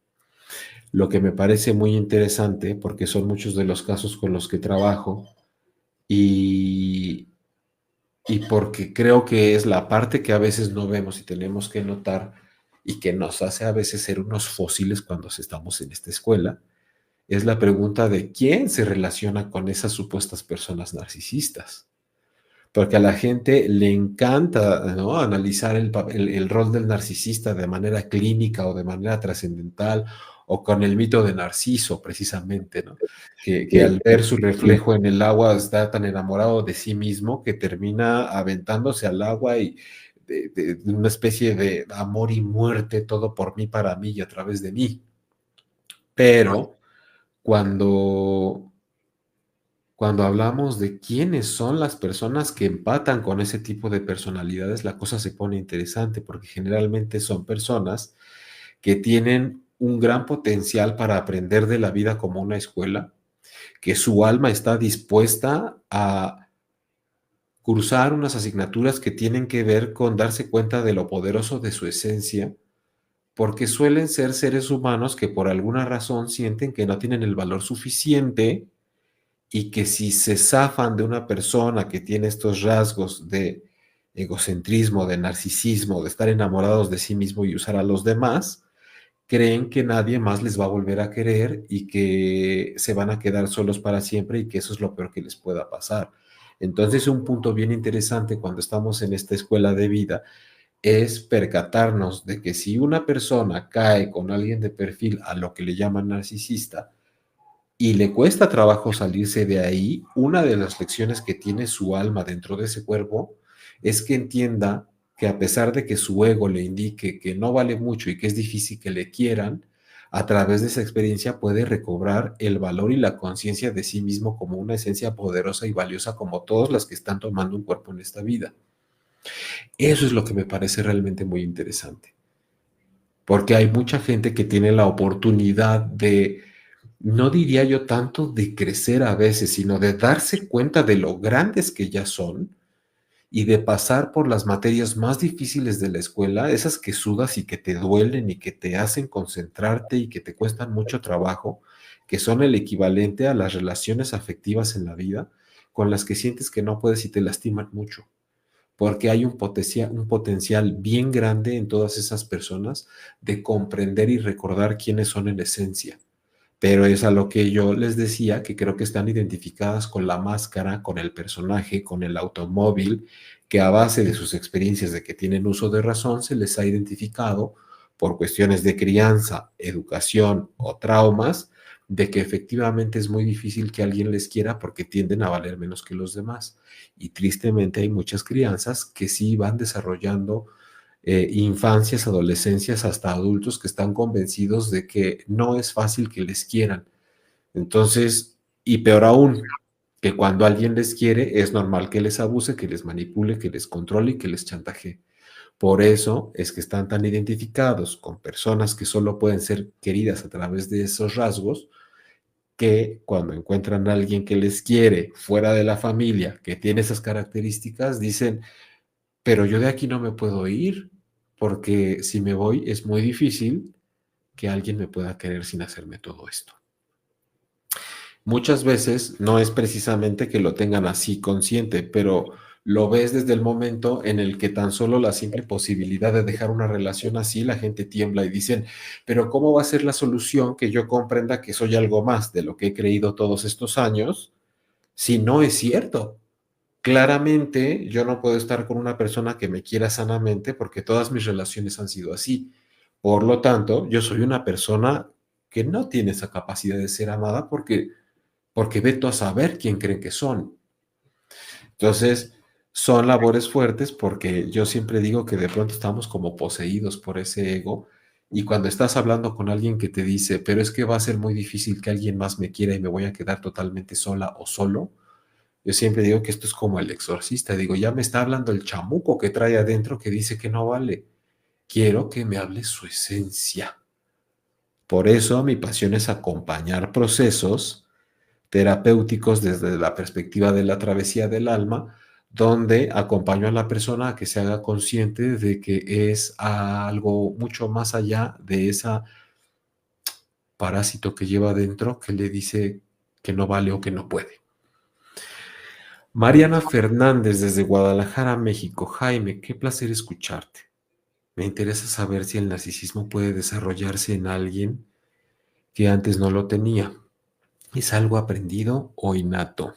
Lo que me parece muy interesante, porque son muchos de los casos con los que trabajo y, y porque creo que es la parte que a veces no vemos y tenemos que notar y que nos hace a veces ser unos fósiles cuando estamos en esta escuela, es la pregunta de quién se relaciona con esas supuestas personas narcisistas. Porque a la gente le encanta, ¿no?, analizar el rol del narcisista de manera clínica o de manera trascendental o con el mito de Narciso, precisamente, ¿no? Que al ver su reflejo en el agua está tan enamorado de sí mismo que termina aventándose al agua y de una especie de amor y muerte, todo por mí, para mí y a través de mí. Pero cuando cuando hablamos de quiénes son las personas que empatan con ese tipo de personalidades, la cosa se pone interesante porque generalmente son personas que tienen un gran potencial para aprender de la vida como una escuela, que su alma está dispuesta a cursar unas asignaturas que tienen que ver con darse cuenta de lo poderoso de su esencia, porque suelen ser seres humanos que por alguna razón sienten que no tienen el valor suficiente y que si se zafan de una persona que tiene estos rasgos de egocentrismo, de narcisismo, de estar enamorados de sí mismo y usar a los demás, creen que nadie más les va a volver a querer y que se van a quedar solos para siempre y que eso es lo peor que les pueda pasar. Entonces, un punto bien interesante cuando estamos en esta escuela de vida es percatarnos de que si una persona cae con alguien de perfil a lo que le llaman narcisista, y le cuesta trabajo salirse de ahí, una de las lecciones que tiene su alma dentro de ese cuerpo es que entienda que a pesar de que su ego le indique que no vale mucho y que es difícil que le quieran, a través de esa experiencia puede recobrar el valor y la conciencia de sí mismo como una esencia poderosa y valiosa como todas las que están tomando un cuerpo en esta vida. Eso es lo que me parece realmente muy interesante, porque hay mucha gente que tiene la oportunidad de, no diría yo tanto de crecer a veces, sino de darse cuenta de lo grandes que ya son y de pasar por las materias más difíciles de la escuela, esas que sudas y que te duelen y que te hacen concentrarte y que te cuestan mucho trabajo, que son el equivalente a las relaciones afectivas en la vida, con las que sientes que no puedes y te lastiman mucho, porque hay un potencial bien grande en todas esas personas de comprender y recordar quiénes son en esencia. Pero es a lo que yo les decía, que creo que están identificadas con la máscara, con el personaje, con el automóvil, que a base de sus experiencias de que tienen uso de razón, se les ha identificado por cuestiones de crianza, educación o traumas, de que efectivamente es muy difícil que alguien les quiera porque tienden a valer menos que los demás. Y tristemente hay muchas crianzas que sí van desarrollando infancias, adolescencias, hasta adultos que están convencidos de que no es fácil que les quieran. Entonces, y peor aún, que cuando alguien les quiere es normal que les abuse, que les manipule, que les controle y que les chantajee. Por eso es que están tan identificados con personas que solo pueden ser queridas a través de esos rasgos, que cuando encuentran a alguien que les quiere fuera de la familia, que tiene esas características, dicen, pero yo de aquí no me puedo ir, porque si me voy es muy difícil que alguien me pueda querer sin hacerme todo esto. Muchas veces no es precisamente que lo tengan así consciente, pero lo ves desde el momento en el que tan solo la simple posibilidad de dejar una relación así, la gente tiembla y dicen, pero ¿cómo va a ser la solución que yo comprenda que soy algo más de lo que he creído todos estos años si no es cierto? Claramente yo no puedo estar con una persona que me quiera sanamente porque todas mis relaciones han sido así. Por lo tanto, yo soy una persona que no tiene esa capacidad de ser amada porque veto a saber quién creen que son. Entonces, son labores fuertes porque yo siempre digo que de pronto estamos como poseídos por ese ego y cuando estás hablando con alguien que te dice, pero es que va a ser muy difícil que alguien más me quiera y me voy a quedar totalmente sola o solo, yo siempre digo que esto es como el exorcista, digo, ya me está hablando el chamuco que trae adentro que dice que no vale. Quiero que me hable su esencia. Por eso mi pasión es acompañar procesos terapéuticos desde la perspectiva de la travesía del alma, donde acompaño a la persona a que se haga consciente de que es algo mucho más allá de ese parásito que lleva dentro que le dice que no vale o que no puede. Mariana Fernández desde Guadalajara, México. Jaime, qué placer escucharte. Me interesa saber si el narcisismo puede desarrollarse en alguien que antes no lo tenía. ¿Es algo aprendido o innato?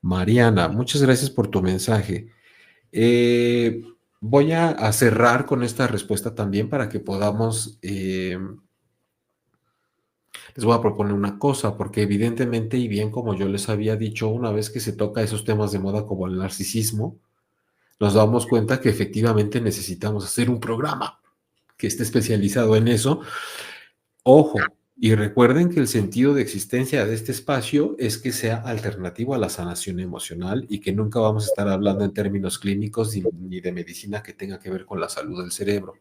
Mariana, muchas gracias por tu mensaje. Eh, Voy a cerrar con esta respuesta también para que podamos, les voy a proponer una cosa, porque evidentemente y bien como yo les había dicho, una vez que se toca esos temas de moda como el narcisismo, nos damos cuenta que efectivamente necesitamos hacer un programa que esté especializado en eso. Ojo, y recuerden que el sentido de existencia de este espacio es que sea alternativo a la sanación emocional y que nunca vamos a estar hablando en términos clínicos ni de medicina que tenga que ver con la salud del cerebro.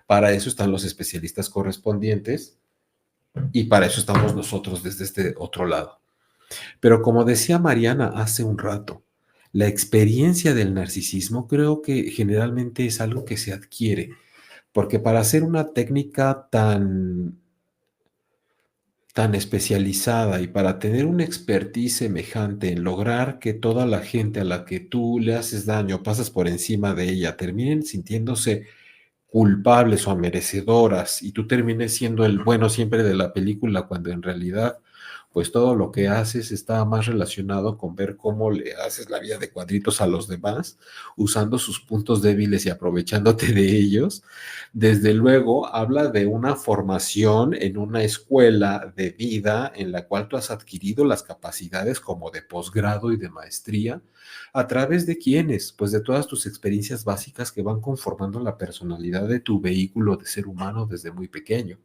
Para eso están los especialistas correspondientes y para eso estamos nosotros desde este otro lado. Pero como decía Mariana hace un rato, la experiencia del narcisismo creo que generalmente es algo que se adquiere, porque para hacer una técnica tan especializada y para tener una expertise semejante en lograr que toda la gente a la que tú le haces daño, pasas por encima de ella, terminen sintiéndose culpables o merecedoras y tú termines siendo el bueno siempre de la película cuando en realidad pues todo lo que haces está más relacionado con ver cómo le haces la vida de cuadritos a los demás, usando sus puntos débiles y aprovechándote de ellos. Desde luego, habla de una formación en una escuela de vida en la cual tú has adquirido las capacidades como de posgrado y de maestría. ¿A través de quiénes? Pues de todas tus experiencias básicas que van conformando la personalidad de tu vehículo de ser humano desde muy pequeño.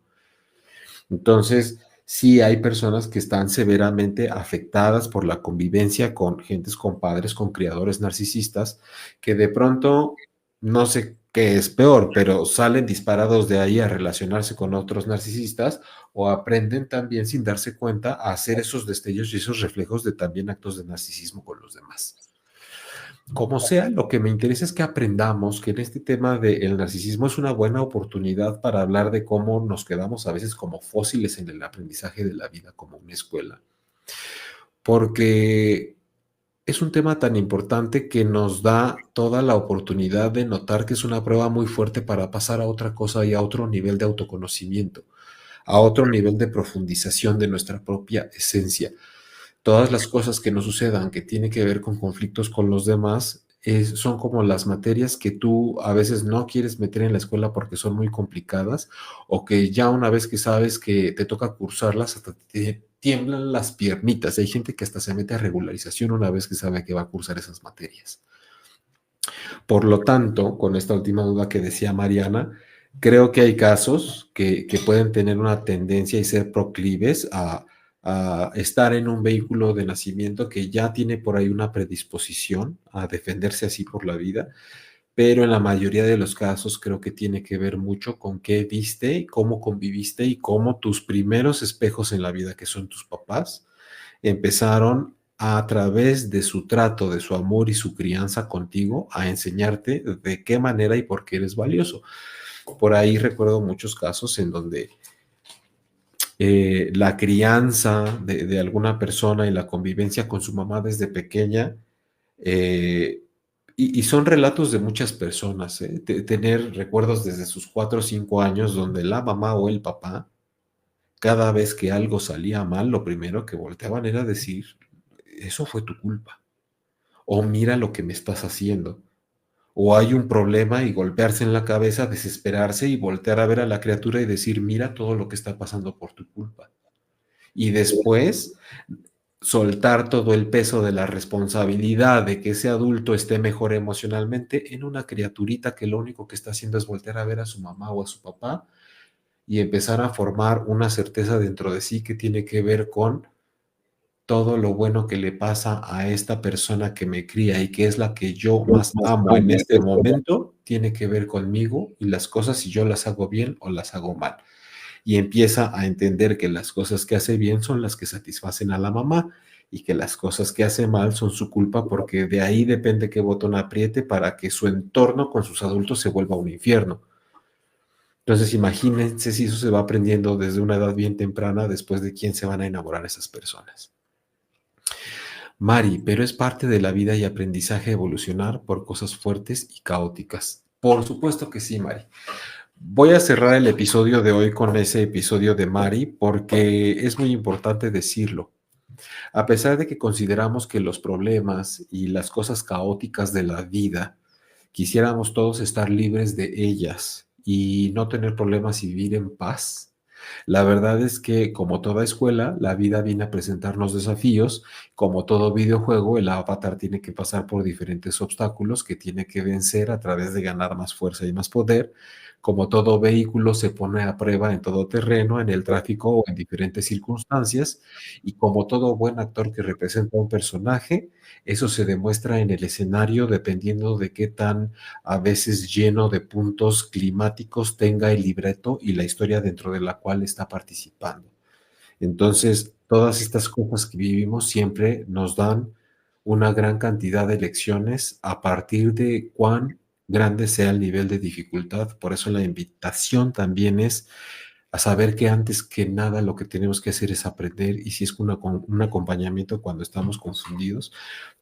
Entonces, sí hay personas que están severamente afectadas por la convivencia con gentes, con padres, con criadores narcisistas, que de pronto, no sé qué es peor, pero salen disparados de ahí a relacionarse con otros narcisistas o aprenden también sin darse cuenta a hacer esos destellos y esos reflejos de también actos de narcisismo con los demás. Como sea, lo que me interesa es que aprendamos que en este tema del narcisismo es una buena oportunidad para hablar de cómo nos quedamos a veces como fósiles en el aprendizaje de la vida como una escuela. Porque es un tema tan importante que nos da toda la oportunidad de notar que es una prueba muy fuerte para pasar a otra cosa y a otro nivel de autoconocimiento, a otro nivel de profundización de nuestra propia esencia. Todas las cosas que nos sucedan que tienen que ver con conflictos con los demás son como las materias que tú a veces no quieres meter en la escuela porque son muy complicadas o que ya una vez que sabes que te toca cursarlas hasta te tiemblan las piernitas. Hay gente que hasta se mete a regularización una vez que sabe que va a cursar esas materias. Por lo tanto, con esta última duda que decía Mariana, creo que hay casos que pueden tener una tendencia y ser proclives a a estar en un vehículo de nacimiento que ya tiene por ahí una predisposición a defenderse así por la vida, pero en la mayoría de los casos creo que tiene que ver mucho con qué viste, cómo conviviste y cómo tus primeros espejos en la vida, que son tus papás, empezaron a través de su trato, de su amor y su crianza contigo, a enseñarte de qué manera y por qué eres valioso. Por ahí recuerdo muchos casos en donde la crianza de alguna persona y la convivencia con su mamá desde pequeña, eh, y son relatos de muchas personas, tener recuerdos desde sus 4 o 5 años donde la mamá o el papá, cada vez que algo salía mal, lo primero que volteaban era decir, eso fue tu culpa, o mira lo que me estás haciendo, o hay un problema y golpearse en la cabeza, desesperarse y voltear a ver a la criatura y decir, mira todo lo que está pasando por tu culpa. Y después soltar todo el peso de la responsabilidad de que ese adulto esté mejor emocionalmente en una criaturita que lo único que está haciendo es voltear a ver a su mamá o a su papá y empezar a formar una certeza dentro de sí que tiene que ver con todo lo bueno que le pasa a esta persona que me cría y que es la que yo más amo en este momento, tiene que ver conmigo y las cosas si yo las hago bien o las hago mal. Y empieza a entender que las cosas que hace bien son las que satisfacen a la mamá y que las cosas que hace mal son su culpa porque de ahí depende qué botón apriete para que su entorno con sus adultos se vuelva un infierno. Entonces imagínense si eso se va aprendiendo desde una edad bien temprana, después de quién se van a enamorar esas personas. Mari, pero es parte de la vida y aprendizaje evolucionar por cosas fuertes y caóticas. Por supuesto que sí, Mari. Voy a cerrar el episodio de hoy con ese episodio de Mari porque es muy importante decirlo. A pesar de que consideramos que los problemas y las cosas caóticas de la vida, quisiéramos todos estar libres de ellas y no tener problemas y vivir en paz, la verdad es que, como toda escuela, la vida viene a presentarnos desafíos. Como todo videojuego, el avatar tiene que pasar por diferentes obstáculos que tiene que vencer a través de ganar más fuerza y más poder. Como todo vehículo se pone a prueba en todo terreno, en el tráfico o en diferentes circunstancias. Y como todo buen actor que representa un personaje, eso se demuestra en el escenario dependiendo de qué tan a veces lleno de puntos climáticos tenga el libreto y la historia dentro de la cual está participando. Entonces, todas estas cosas que vivimos siempre nos dan una gran cantidad de lecciones a partir de cuán grande sea el nivel de dificultad. Por eso la invitación también es a saber que antes que nada lo que tenemos que hacer es aprender y si es un acompañamiento cuando estamos confundidos,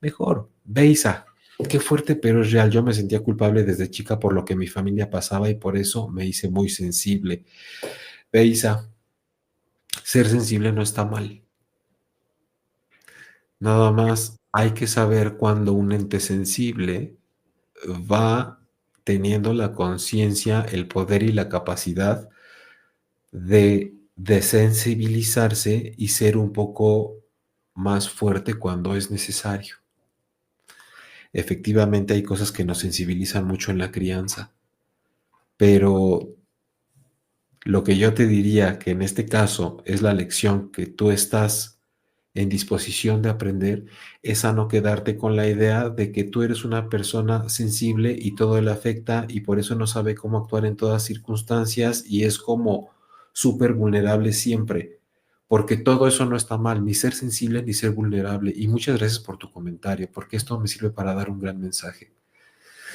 mejor. Beisa, qué fuerte, pero es real. Yo me sentía culpable desde chica por lo que mi familia pasaba y por eso me hice muy sensible. Beisa, ser sensible no está mal. Nada más hay que saber cuando un ente sensible va teniendo la conciencia, el poder y la capacidad de desensibilizarse y ser un poco más fuerte cuando es necesario. Efectivamente hay cosas que nos sensibilizan mucho en la crianza, pero lo que yo te diría que en este caso es la lección que tú estás en disposición de aprender es a no quedarte con la idea de que tú eres una persona sensible y todo le afecta y por eso no sabe cómo actuar en todas circunstancias y es como súper vulnerable siempre, porque todo eso no está mal, ni ser sensible ni ser vulnerable. Y muchas gracias por tu comentario, porque esto me sirve para dar un gran mensaje.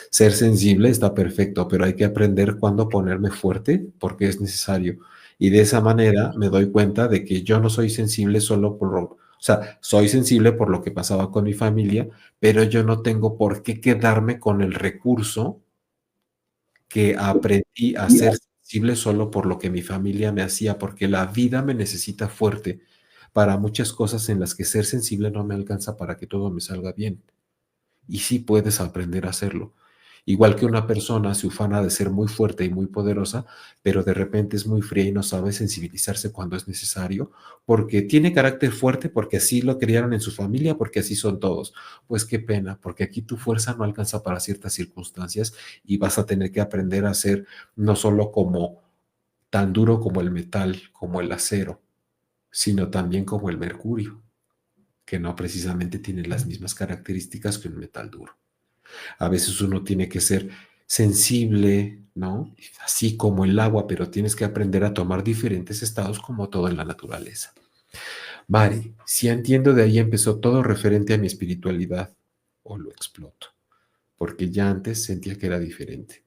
Ser sensible está perfecto, pero hay que aprender cuándo ponerme fuerte porque es necesario. Y de esa manera me doy cuenta de que yo no soy sensible solo o sea, soy sensible por lo que pasaba con mi familia, pero yo no tengo por qué quedarme con el recurso que aprendí a ser sensible solo por lo que mi familia me hacía, porque la vida me necesita fuerte para muchas cosas en las que ser sensible no me alcanza para que todo me salga bien. Y sí puedes aprender a hacerlo. Igual que una persona se ufana de ser muy fuerte y muy poderosa, pero de repente es muy fría y no sabe sensibilizarse cuando es necesario, porque tiene carácter fuerte, porque así lo criaron en su familia, porque así son todos. Pues qué pena, porque aquí tu fuerza no alcanza para ciertas circunstancias y vas a tener que aprender a ser no solo como tan duro como el metal, como el acero, sino también como el mercurio, que no precisamente tiene las mismas características que un metal duro. A veces uno tiene que ser sensible, ¿no? Así como el agua, pero tienes que aprender a tomar diferentes estados como todo en la naturaleza. Mari, si entiendo, de ahí empezó todo referente a mi espiritualidad, o lo exploto, porque ya antes sentía que era diferente.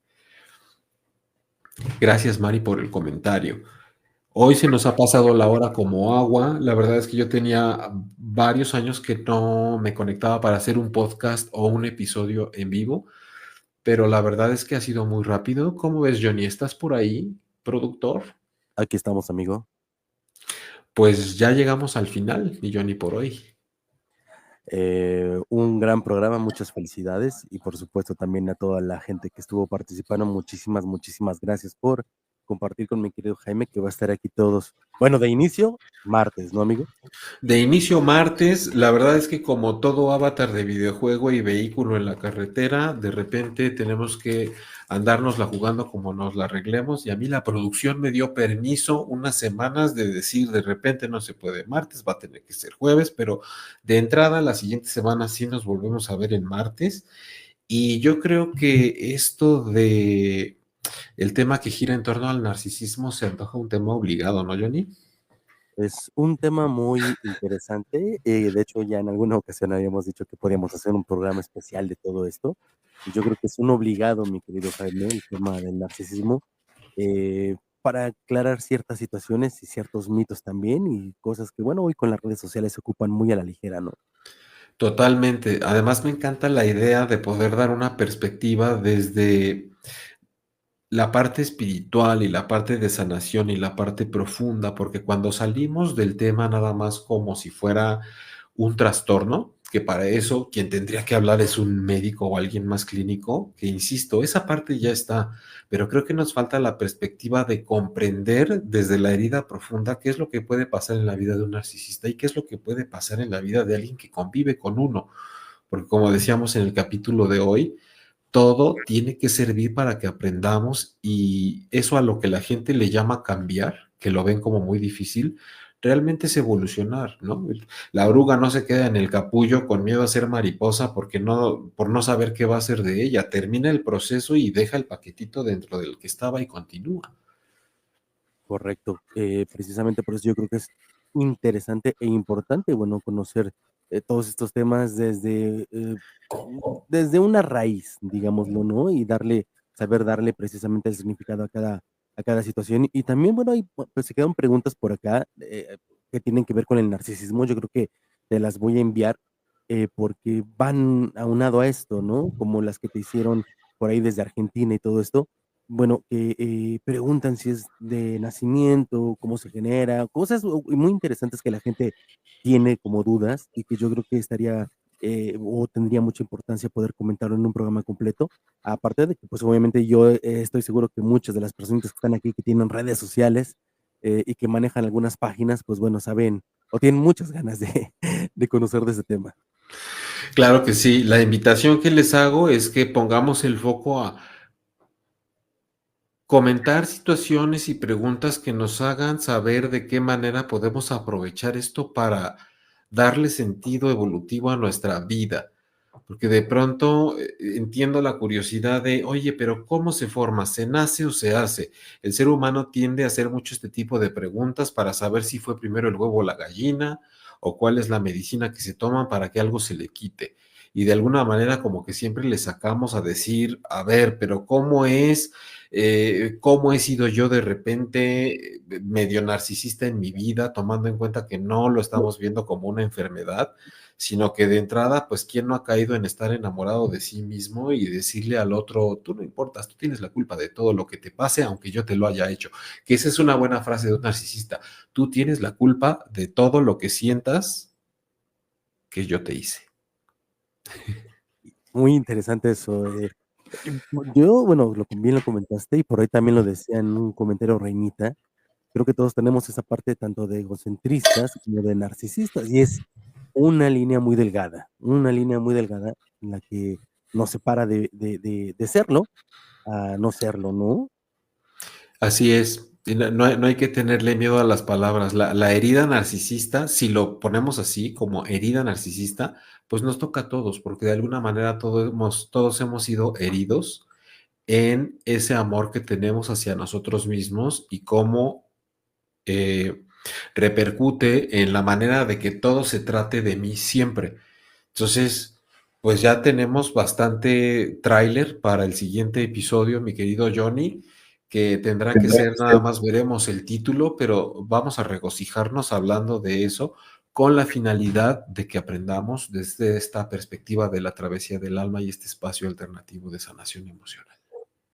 Gracias, Mari, por el comentario. Hoy se nos ha pasado la hora como agua. La verdad es que yo tenía varios años que no me conectaba para hacer un podcast o un episodio en vivo, pero la verdad es que ha sido muy rápido. ¿Cómo ves, Johnny? ¿Estás por ahí, productor? Aquí estamos, amigo. Pues ya llegamos al final, y Johnny, por hoy. Un gran programa, muchas felicidades y por supuesto también a toda la gente que estuvo participando, muchísimas gracias por compartir con mi querido Jaime, que va a estar aquí todos. Bueno, de inicio, martes, ¿no, amigo? De inicio martes, la verdad es que como todo avatar de videojuego y vehículo en la carretera, de repente tenemos que andárnosla jugando como nos la arreglemos y a mí la producción me dio permiso unas semanas de decir de repente no se puede martes, va a tener que ser jueves, pero de entrada la siguiente semana sí nos volvemos a ver en martes y yo creo que esto de el tema que gira en torno al narcisismo se antoja un tema obligado, ¿no, Johnny? Es un tema muy interesante. De hecho, ya en alguna ocasión habíamos dicho que podíamos hacer un programa especial de todo esto. Y yo creo que es un obligado, mi querido Jaime, el tema del narcisismo, para aclarar ciertas situaciones y ciertos mitos también y cosas que, bueno, hoy con las redes sociales se ocupan muy a la ligera, ¿no? Totalmente. Además, me encanta la idea de poder dar una perspectiva desde la parte espiritual y la parte de sanación y la parte profunda, porque cuando salimos del tema nada más como si fuera un trastorno, que para eso quien tendría que hablar es un médico o alguien más clínico, que insisto, esa parte ya está, pero creo que nos falta la perspectiva de comprender desde la herida profunda qué es lo que puede pasar en la vida de un narcisista y qué es lo que puede pasar en la vida de alguien que convive con uno, porque como decíamos en el capítulo de hoy, todo tiene que servir para que aprendamos y eso a lo que la gente le llama cambiar, que lo ven como muy difícil, realmente es evolucionar, ¿no? La oruga no se queda en el capullo con miedo a ser mariposa porque no, por no saber qué va a hacer de ella. Termina el proceso y deja el paquetito dentro del que estaba y continúa. Correcto. Precisamente por eso yo creo que es interesante e importante, bueno, conocer todos estos temas desde una raíz, digámoslo, ¿no? Y saber darle precisamente el significado a cada situación. Y también, bueno, pues se quedan preguntas por acá que tienen que ver con el narcisismo. Yo creo que te las voy a enviar porque van aunado a esto, ¿no? Como las que te hicieron por ahí desde Argentina y todo esto. Bueno, preguntan si es de nacimiento, cómo se genera, cosas muy interesantes que la gente tiene como dudas y que yo creo que estaría o tendría mucha importancia poder comentarlo en un programa completo. Aparte de que, pues obviamente yo estoy seguro que muchas de las personas que están aquí, que tienen redes sociales y que manejan algunas páginas, pues bueno, saben o tienen muchas ganas de, de conocer de ese tema. Claro que sí, la invitación que les hago es que pongamos el foco a comentar situaciones y preguntas que nos hagan saber de qué manera podemos aprovechar esto para darle sentido evolutivo a nuestra vida. Porque de pronto entiendo la curiosidad de, oye, pero ¿cómo se forma? ¿Se nace o se hace? El ser humano tiende a hacer mucho este tipo de preguntas para saber si fue primero el huevo o la gallina, o cuál es la medicina que se toma para que algo se le quite. Y de alguna manera como que siempre le sacamos a decir, a ver, pero ¿cómo es? ¿Cómo he sido yo de repente medio narcisista en mi vida, tomando en cuenta que no lo estamos viendo como una enfermedad, sino que de entrada, pues, ¿quién no ha caído en estar enamorado de sí mismo y decirle al otro, tú no importas, tú tienes la culpa de todo lo que te pase, aunque yo te lo haya hecho? Que esa es una buena frase de un narcisista. Tú tienes la culpa de todo lo que sientas que yo te hice. Muy interesante eso. Yo, bueno, bien lo comentaste y por ahí también lo decía en un comentario Reinita. Creo que todos tenemos esa parte tanto de egocentristas como de narcisistas y es una línea muy delgada en la que nos separa de serlo a no serlo, ¿no? Así es. Y no hay que tenerle miedo a las palabras. La herida narcisista, si lo ponemos así, como herida narcisista, pues nos toca a todos, porque de alguna manera todos hemos sido heridos en ese amor que tenemos hacia nosotros mismos y cómo eh, repercute en la manera de que todo se trate de mí siempre. Entonces, pues ya tenemos bastante tráiler para el siguiente episodio, mi querido Johnny, que tendrá que ser, nada más veremos el título, pero vamos a regocijarnos hablando de eso con la finalidad de que aprendamos desde esta perspectiva de la travesía del alma y este espacio alternativo de sanación emocional.